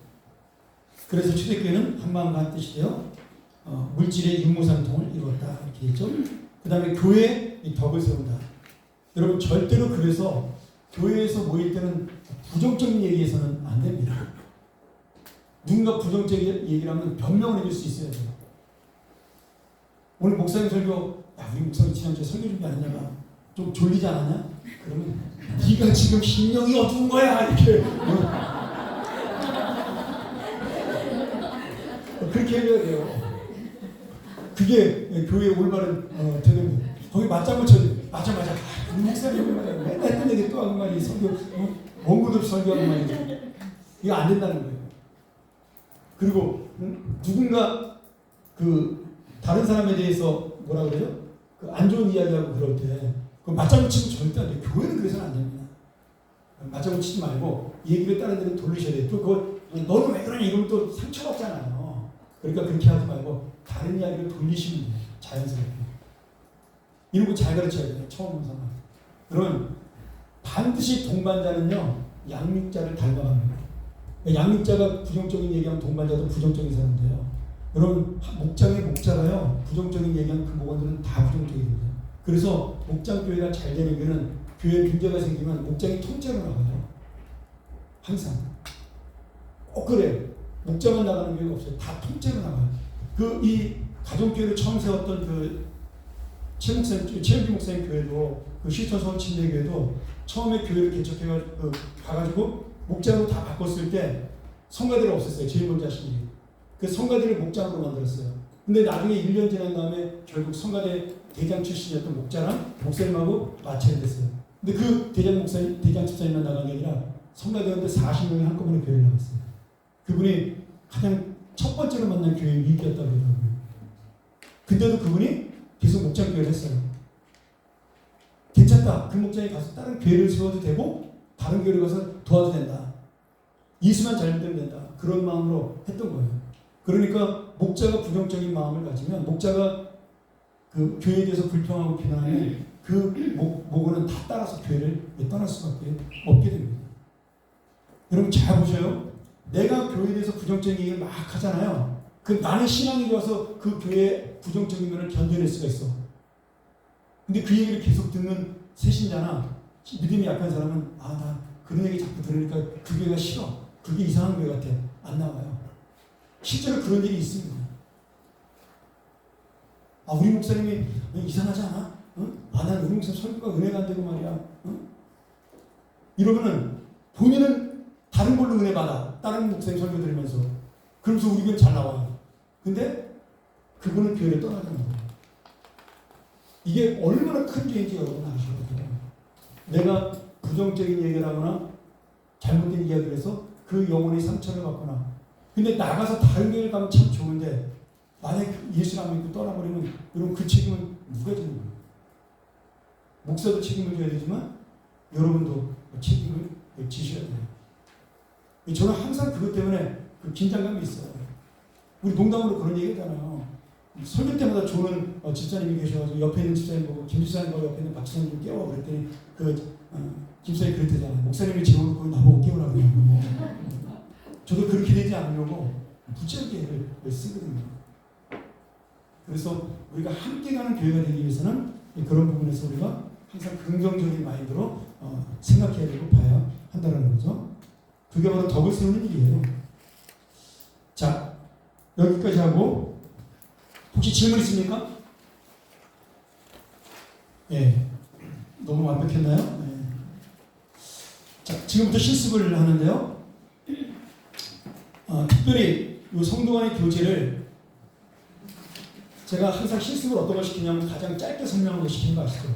Speaker 2: 그래서 초대교회는 한마음과 한 뜻이 되어 물질의 윤무상통을 이루었다 이렇게 했죠. 그 다음에 교회의 덕을 세운다. 여러분 절대로 그래서 교회에서 모일 때는 부정적인 얘기해서는 안 됩니다. 누군가 부정적인 얘기를 하면 변명을 해줄 수 있어야 돼요. 오늘 목사님 설교, 야 우리 목사님 지난주에 설교 준비 안 했냐가 좀 졸리지 않았냐? 그러면 네가 지금 심령이 어두운 거야 이렇게 그렇게 해줘야 돼요. 그게 교회의 올바른 태도입니다. 거기 맞장구 쳐줘. 맞아. 우리 목사님 맨날 했던 얘기 또 하는 말이 설교 원고도 없이 설교하는 말이죠. 이거 안 된다는 거예요. 그리고 누군가 그 다른 사람에 대해서 뭐라 그래요? 그 안 좋은 이야기하고 그럴 때 그 맞장구 치면 절대 안 돼요. 교회는 그래서는 안 됩니다. 맞장구 치지 말고 얘기를 다른 데로 돌리셔야 돼요. 또 그거 너는 왜 그러냐 이러면 또 상처받잖아요. 그러니까 그렇게 하지 말고 다른 이야기를 돌리시면 돼요. 자연스럽게. 이런 거 잘 가르쳐야 돼요. 처음 온 사람. 그러면 반드시 동반자는요. 양육자를 닮아갑니다. 양육자가 부정적인 얘기하면 동반자도 부정적인 사람 돼요. 여러분 목장의 목자가요. 부정적인 얘기하면 그 목원들은 다 부정적이 됩니다. 그래서 목장교회가 잘 되는 교회는 교회에 문제가 생기면 목장이 통째로 나가요. 항상. 꼭 그래요. 목장만 나가는 교회가 없어요. 다 통째로 나가요. 이 가정교회를 처음 세웠던 최영기 목사님 교회도 시스터 서울 침례교회도 처음에 교회를 가가지고 목장으로 다 바꿨을 때 성가대가 없었어요. 제일 먼저 하신 일이. 그 성가대를 목장으로 만들었어요. 근데 나중에 1년 지난 다음에 결국 성가대 대장 출신이었던 목자랑 목사님하고 마찰이 됐어요. 근데 그 대장 집사님만 나간 게 아니라 성가대원들 40명이 한꺼번에 교회를 나갔어요. 그분이 가장 첫 번째로 만난 교회 위기였다고 그러더라고요. 근데도 그분이 계속 목장교회를 했어요. 괜찮다. 그 목장에 가서 다른 교회를 세워도 되고 다른 교회를 가서 도와도 된다. 예수만 잘 믿으면 된다. 그런 마음으로 했던 거예요. 그러니까 목자가 부정적인 마음을 가지면 목자가 그 교회에 대해서 불평하고 비난하면 그 목원은 다 따라서 교회를 떠날 수밖에 없게 됩니다. 여러분 잘 보셔요. 내가 교회에 대해서 부정적인 얘기를 막 하잖아요. 그 나는 신앙이 좋아서 그 교회의 부정적인 면을 견뎌낼 수가 있어. 근데 그 얘기를 계속 듣는 새신자나 믿음이 약한 사람은 나 그런 얘기 자꾸 들으니까 그 교회가 싫어. 그게 이상한 교회 같아. 안 나와요. 실제로 그런 일이 있습니다. 우리 목사님이 이상하지 않아? 난 우리 목사님 설교가 은혜가 안 되고 말이야. 이러면은 본인은 다른 걸로 은혜 받아. 다른 목사님 설교 들으면서. 그러면서 우리 교회 잘 나와요. 근데 그분은 교회를 떠나는 거예요. 이게 얼마나 큰 죄인지 여러분 아셔야 돼요. 내가 부정적인 얘기를 하거나 잘못된 이야기를 해서 그 영혼의 상처를 받거나 근데 나가서 다른 교회를 가면 참 좋은데 만약에 예수를 안 믿고 떠나버리면 여러분 그 책임은 누가 지는 거예요? 목사도 책임을 져야 되지만 여러분도 책임을 지셔야 돼요. 저는 항상 그것 때문에 그 긴장감이 있어요. 우리 농담으로 그런 얘기 하잖아요. 설교 때마다 조는 집사님이 계셔가지고 옆에 있는 집사님 보고 김 집사님과 옆에 있는 박 집사님 좀 깨워 그랬더니 김사님이 그랬대잖아요. 목사님이 재워놓고 나보고 깨우라고 그러고 저도 그렇게 되지 않으려고 부지런히 애를 쓰거든요. 그래서 우리가 함께 가는 교회가 되기 위해서는 그런 부분에서 우리가 항상 긍정적인 마인드로 생각해야 되고 봐야 한다는 거죠. 그게 바로 덕을 세우는 일이에요. 자, 여기까지 하고 혹시 질문 있습니까? 예. 너무 완벽했나요? 네. 자, 지금부터 실습을 하는데요. 특별히 이 성도 간의 교제를 제가 항상 실습을 어떤 걸 시키냐면 가장 짧게 설명하는 걸 시키는 거 아시죠?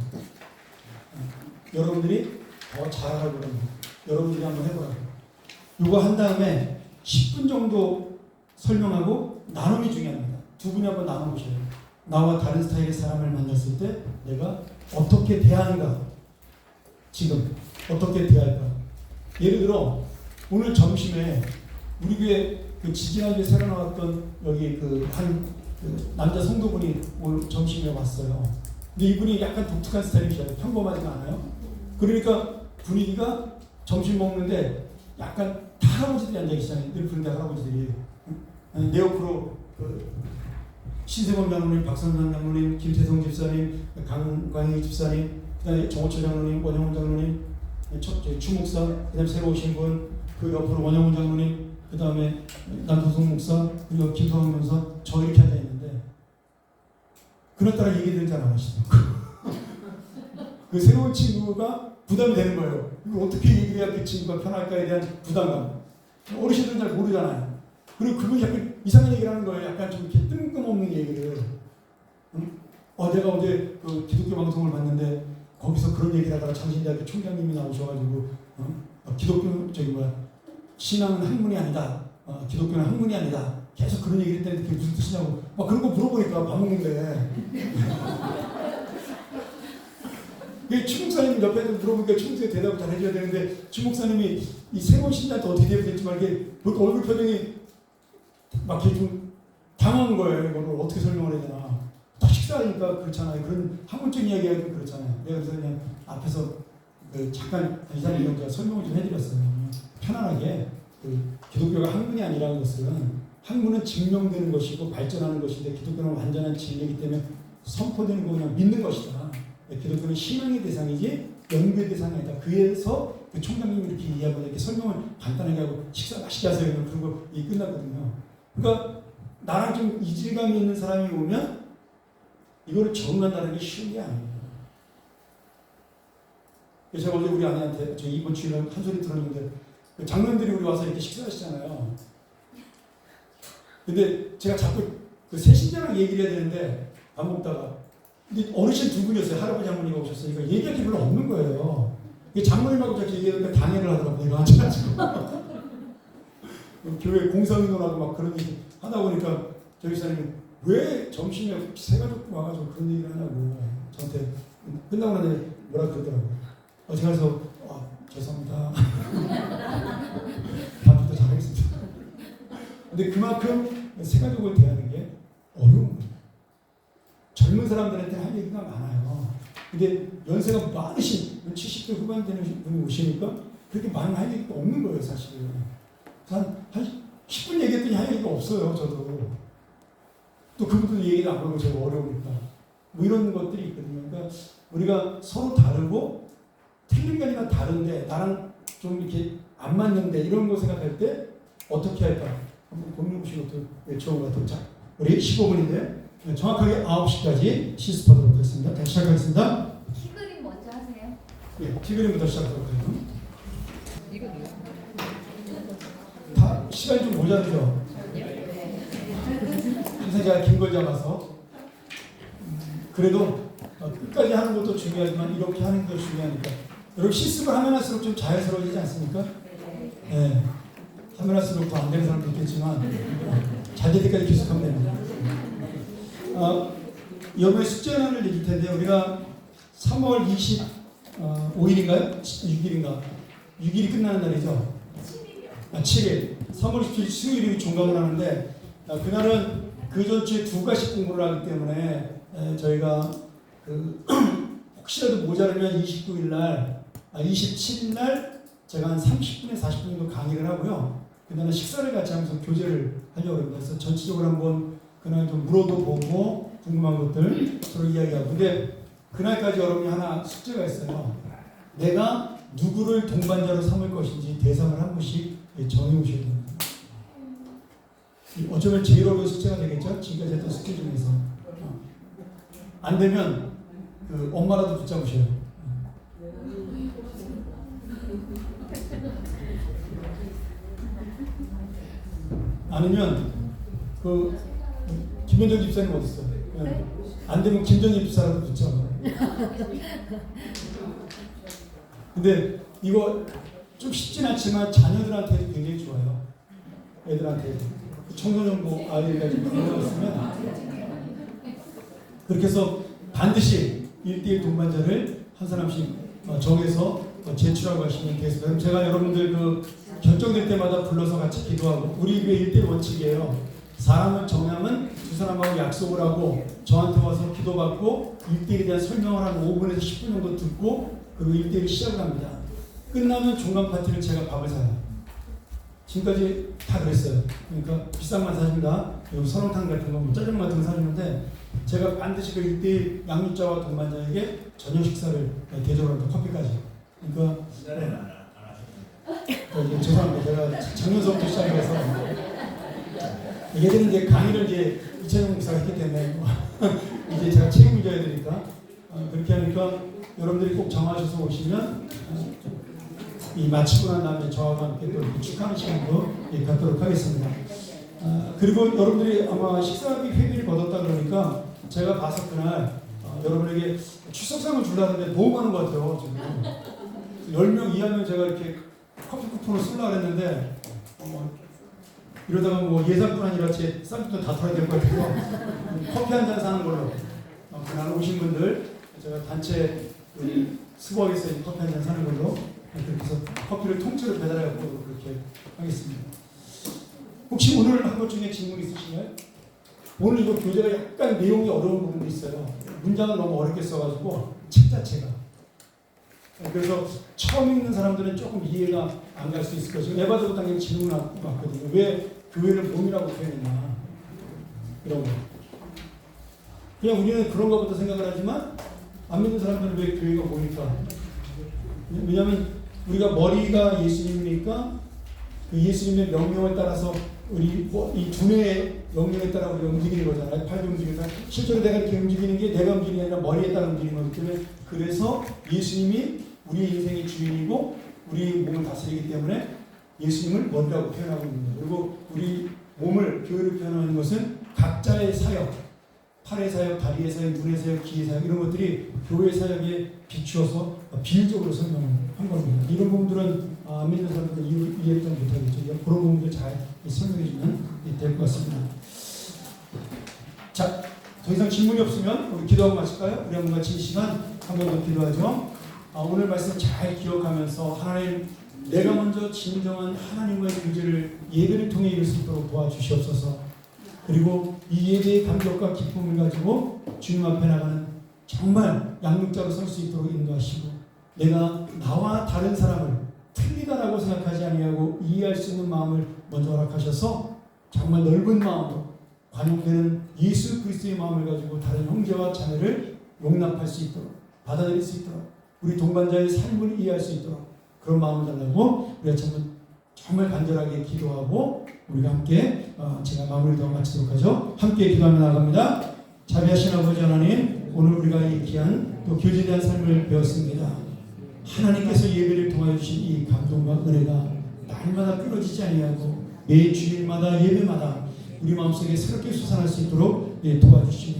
Speaker 2: 여러분들이 더 잘하라고 그러는 거. 여러분들이 한번 해보라고. 이거 한 다음에 10분 정도 설명하고 나눔이 중요합니다. 두 분이 한번 나눠보셔요. 나와 다른 스타일의 사람을 만났을 때 내가 어떻게 대하는가, 지금 어떻게 대할까. 예를 들어 오늘 점심에 우리 교회 그 지지난주에 새로 나왔던 여기 그 남자 성도분이 오늘 점심에 왔어요. 근데 이분이 약간 독특한 스타일이잖아요. 평범하지가 않아요. 그러니까 분위기가 점심 먹는데 약간 할아버지들이 앉아 계시잖아요. 늘 그런데 할아버지들이 내 옆으로 그 신세범 장로님, 박선남 장로님, 김태성 집사님, 강광희 집사님, 그다음에 정호철 장로님, 원영훈 장로님, 추 목사, 그다음에 새로 오신 분, 그 옆으로 원영훈 장로님, 그다음에 남도성 목사, 그리고 김성환 변호사, 저 이렇게 앉아 있는데 그날따라 얘기들은 잘 안 하시더라고요. 그 새로운 친구가 부담이 되는 거예요. 이거 어떻게 얘기해야 그 친구가 편할까에 대한 부담감. 어르신들은 잘 모르잖아요. 그리고 그분이 약간 이상한 얘기를 하는 거예요. 약간 좀 이렇게 뜬금없는 얘기를. 응? 내가 어제 그 기독교 방송을 봤는데 거기서 그런 얘기를 하다가 장신대학교 총장님이 나오셔가지고 기독교 신앙은 학문이 아니다. 기독교는 학문이 아니다. 계속 그런 얘기를 했는데 그게 무슨 뜻이냐고 막 그런 거 물어보니까 밥 먹는데 추 목사님 옆에 물어보니까 추 목사님 대답을 잘 해줘야 되는데 추 목사님이 이 새로운 신자한테 어떻게 대해야 될지 모르게 얼굴 표정이 막 이렇게 좀 당한 거예요. 이거를 어떻게 설명을 해야 되나. 딱 식사하니까 그렇잖아요. 그런 학문적 이야기가 좀 그렇잖아요. 내가 그래서 그냥 앞에서 잠깐 이사님 제가 설명을 좀 해드렸어요. 편안하게 기독교가 학문이 아니라는 것은 학문은 증명되는 것이고 발전하는 것인데 기독교는 완전한 진리이기 때문에 선포되는 거 그냥 믿는 것이다. 기독교는 신앙의 대상이지 연구의 대상이 아니다. 그래서 그 총장님이 이렇게 이해하고 이렇게 설명을 간단하게 하고 식사 맛있게 하세요. 그런 거 끝났거든요. 그러니까 나랑 좀 이질감이 있는 사람이 오면 이거를 적응한다는 게 쉬운 게 아니에요. 제가 어제 우리 아내한테 저 이번 주일에 한 소리 들었는데 장로님들이 우리 와서 이렇게 식사하시잖아요. 근데 제가 자꾸 그 새신자랑 얘기를 해야 되는데 밥 먹다가 근데 어르신 두 분이었어요. 할아버지 장모님이 오셨으니까 얘기할 게 별로 없는 거예요. 장모님하고 저렇게 얘기하니까 당해를 하더라고요. 내가 앉아가지고 교회 공사운동하고 막 그런 얘기 하다 보니까 저희 사람이 왜 점심에 세 가족 와가지고 그런 얘기를 하냐고 저한테 끝나고 나서 뭐라 그러더라고요. 제가 그래서 죄송합니다. 다음부터 잘하겠습니다. 근데 그만큼 세 가족을 대하는 게 어려운 거예요. 젊은 사람들한테는 할 얘기가 많아요. 근데 연세가 많으신 70대 후반 되는 분이 오시니까 그렇게 많은 할 얘기가 없는 거예요, 사실은. 한 10분 얘기했더니 할 얘기가 없어요, 저도. 또 그분들 얘기도 안 하고 제가 어려우니까. 뭐 이런 것들이 있거든요. 그러니까 우리가 서로 다르고 틀린 게 아니라 다른데 나랑 좀 이렇게 안 맞는데 이런 거 생각할 때 어떻게 할까? 한번 고민해 보시는 것도 좋은 것 같아요. 자, 우리 15분인데 정확하게 9시까지 실습하도록 하겠습니다. 다시 시작하겠습니다.
Speaker 5: 키 그림 먼저 하세요.
Speaker 2: 예, 키 그림부터 시작하도록 해요. 다 시간이 좀 모자르죠? 그래서 제가 긴 걸 잡아서 그래도 끝까지 하는 것도 중요하지만 이렇게 하는 것도 중요하니까 여러분 실습을 하면 할수록 좀 자연스러워지지 않습니까? 네. 하면 할수록 더 안 되는 사람도 있겠지만 잘 될 때까지 계속하면 됩니다. 이번에 숙제난을 얘기할 텐데 우리가 3월 25일인가요? 6일인가? 6일이 끝나는 날이죠? 7일. 3월 27일 수요일이 종강을 하는데 그날은 그 전주에 2가지 공부를 하기 때문에 저희가 혹시라도 모자르면 29일 날, 27일 날 제가 한 30분에 40분 정도 강의를 하고요. 그날은 식사를 같이 하면서 교제를 하려고 합니다. 그래서 전체적으로 한번 그날 좀 물어도 보고 궁금한 것들 서로 이야기하고. 근데 그날까지 여러분이 하나 숙제가 있어요. 내가 누구를 동반자로 삼을 것인지 대상을 한 분씩 정해 오셔야 됩니다. 어쩌면 제일 어려운 숙제가 되겠죠? 지금까지 했던 숙제 중에서. 안 되면 엄마라도 붙잡으셔요. 아니면 그 김현정 집사님 어디 있어? 네. 안 되면 김정희 집사라도 붙자. 근데 이거 좀 쉽진 않지만 자녀들한테도 굉장히 좋아요. 애들한테 청소년부 아이들까지 불러왔으면 그렇게 해서 반드시 1대1 동반자를 한 사람씩 정해서 제출하고 하시면 되겠습니다. 그럼 제가 여러분들 그 결정될 때마다 불러서 같이 기도하고 우리 교회 1대1 원칙이에요. 사람을 정하면 두 사람하고 약속을 하고 저한테 와서 기도받고 1대1에 대한 설명을 한 5분에서 10분 정도 듣고 그리고 1대1 시작을 합니다. 끝나면 중간 파티를 제가 밥을 사요. 지금까지 다 그랬어요. 그러니까 비싼 만 사준다. 그리고 설렁탕 같은 거, 뭐 짜장 같은 거 사주는데 제가 반드시 그 1대1 양육자와 동반자에게 저녁 식사를 대접을 합니다. 커피까지. 그러니까 죄송합니다. 제가 작년서부터 시작해서 얘들은 이제 강의를 이제 이찬영 목사가 했기 때문에 이제 제가 책임을 져야 되니까 그렇게 하니까 여러분들이 꼭 정하셔서 오시면 이 마치고 난 다음에 저와 함께 또 축하하는 시간도 갖도록 하겠습니다. 그리고 여러분들이 아마 식사비 회비를 받았다 그러니까 제가 봐서 그날 여러분에게 출석상을 주려는데 너무 많은 것 같아요. 지금 10명 이하면 제가 이렇게 커피 쿠폰을 쓰려고 했는데 이러다가 뭐 예산뿐 아니라 제 쌀도 다 털어야 될 것 같아서 커피 한 잔 사는 걸로 그날 오신 분들 제가 단체 스벅에서 커피 한 잔 사는 걸로 그렇게 해서 커피를 통째로 배달해 갖고 그렇게 하겠습니다. 혹시 오늘 한 것 중에 질문 있으신가요? 오늘 이거 교재가 약간 내용이 어려운 부분도 있어요. 문장을 너무 어렵게 써가지고 책 자체가. 그래서 처음 읽는 사람들은 조금 이해가 안 갈 수 있을 것이고 에바도 당연히 질문 왔거든요. 왜 교회를 몸이라고 표현했나 이런 거. 그냥 우리는 그런 것부터 생각을 하지만 안 믿는 사람들은 왜 교회가 몸일까? 왜냐하면 우리가 머리가 예수님이니까 그 예수님의 명령에 따라서 우리 이 두뇌의 명령에 따라 우리가 움직이는 거잖아요. 팔도 움직이니까 실제로 내가 이렇게 움직이는 게 내가 움직이는 게 아니라 머리에 따라 움직이는 거기 때문에 그래서 예수님이 우리의 인생의 주인이고 우리 몸을 다스리기 때문에 예수님을 머리라고 표현하고 있는 거예요. 그리고 우리 몸을 교회로 표현하는 것은 각자의 사역, 팔의 사역, 다리의 사역, 눈의 사역, 귀의 사역 이런 것들이 교회 사역에 비추어서 비유적으로 설명을 한 겁니다. 이런 부분들은 안 믿는 사람들은 이해를 좀 못하겠죠. 그런 부분들 잘 설명해 주면 될 것 같습니다. 자, 더 이상 질문이 없으면 우리 기도하고 마칠까요? 우리 한번 같이 이 시간 한 번 더 기도하죠. 오늘 말씀 잘 기억하면서 하나님 내가 먼저 진정한 하나님과의 교제를 예배를 통해 이룰 수 있도록 도와주시옵소서. 그리고 이 예배의 감격과 기쁨을 가지고 주님 앞에 나가는 정말 양육자로 설 수 있도록 인도하시고 내가 나와 다른 사람을 틀리다라고 생각하지 아니하고 이해할 수 있는 마음을 먼저 허락하셔서 정말 넓은 마음으로 관용되는 예수 그리스도의 마음을 가지고 다른 형제와 자매를 용납할 수 있도록 받아들일 수 있도록 우리 동반자의 삶을 이해할 수 있도록 그런 마음을 달라고 우리가 정말 간절하게 기도하고 우리가 함께 제가 마무리를 마치도록 하죠. 함께 기도하며 나갑니다. 자비하신 아버지 하나님, 오늘 우리가 이 귀한 또 교제에 대한 삶을 배웠습니다. 하나님께서 예배를 통하여 주신 이 감동과 은혜가 날마다 끊어지지 아니하고 매 주일마다 예배마다 우리 마음속에 새롭게 솟아날 수 있도록 도와주시며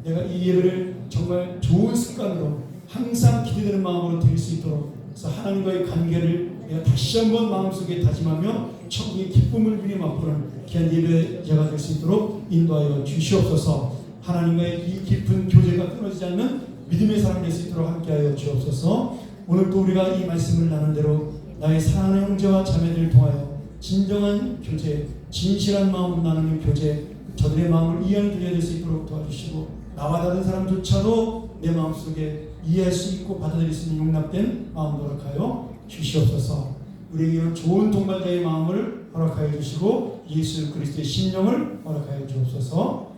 Speaker 2: 내가 이 예배를 정말 좋은 습관으로 항상 기대되는 마음으로 드릴 수 있도록 그래서 하나님과의 관계를 내가 다시 한번 마음속에 다짐하며 천국의 기쁨을 누리며 맛보는 귀한 예배자가 될 수 있도록 인도하여 주시옵소서. 하나님과의 이 깊은 교제가 끊어지지 않는 믿음의 사람 될 수 있도록 함께하여 주옵소서. 오늘 또 우리가 이 말씀을 나눈 대로 나의 사랑하는 형제와 자매들을 통하여 진정한 교제, 진실한 마음으로 나누는 교제, 저들의 마음을 이해하는 교제가 될 수 있도록 도와주시고 나와 다른 사람조차도 내 마음속에 이해할 수 있고 받아들일 수 있는 용납된 마음을 허락하여 주시옵소서. 우리에게 좋은 동반자의 마음을 허락하여 주시고 예수 그리스도의 심령을 허락하여 주옵소서.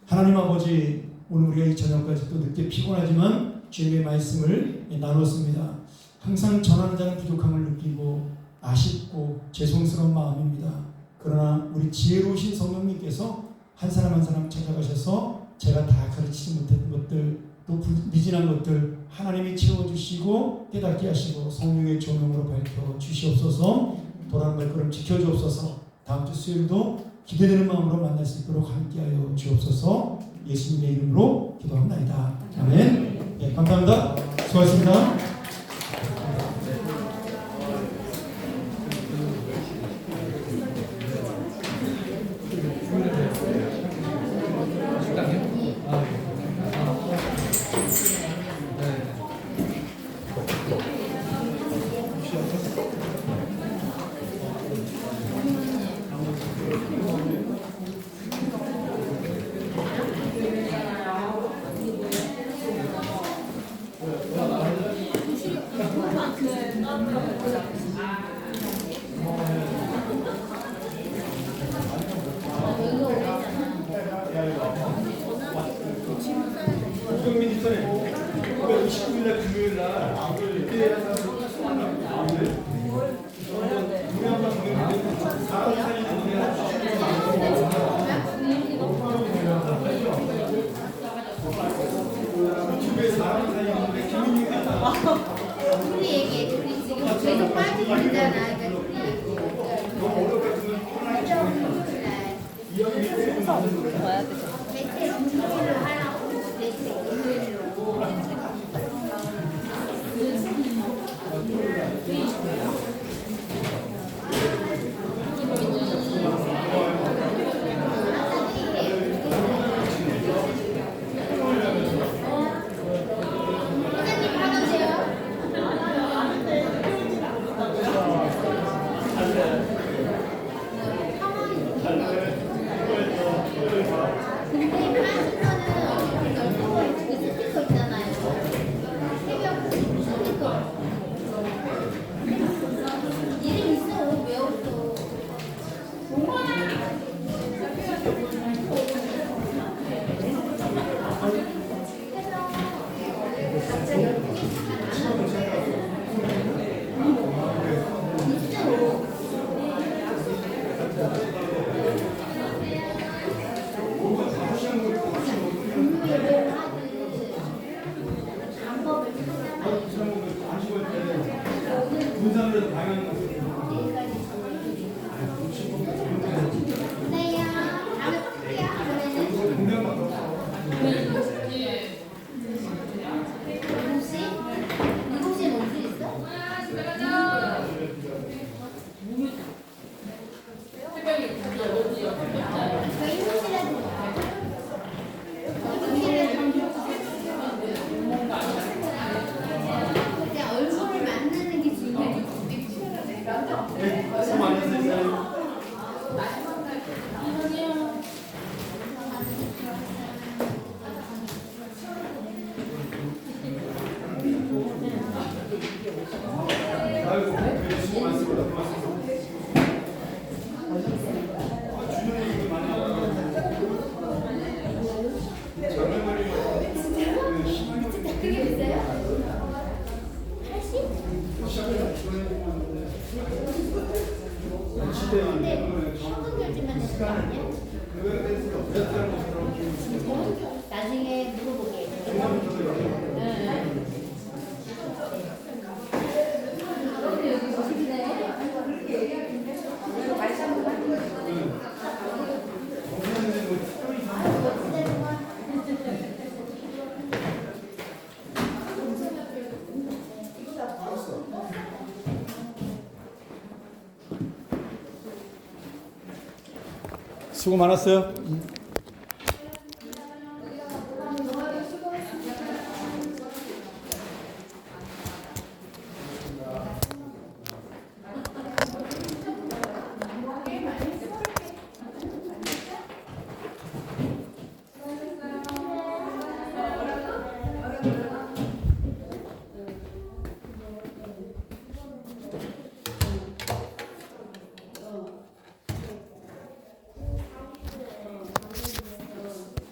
Speaker 2: 하나님 아버지, 오늘 우리가 이 저녁까지 또 늦게 피곤하지만 주님의 말씀을 나눴습니다. 항상 전하는 자는 부족함을 느끼고 아쉽고 죄송스러운 마음입니다. 그러나 우리 지혜로우신 성령님께서 한 사람 한 사람 찾아가셔서 제가 다 가르치지 못했던 것들 또 미진한 것들 하나님이 채워주시고 깨닫게 하시고 성령의 조명으로 밝혀 주시옵소서. 돌아오는 발걸음 지켜주옵소서. 다음 주 수요일도 기대되는 마음으로 만날 수 있도록 함께하여 주옵소서. 예수님의 이름으로 기도합니다. 아멘. 네, 감사합니다. 수고하셨습니다.
Speaker 5: 둘이 얘기해. 둘이 지금 계속 빠지고 있잖아. 그러니까 둘이 얘기해. 대체 공부를 하라고. 대체 공부를. 나중에 물어보게.
Speaker 2: 수고 많았어요.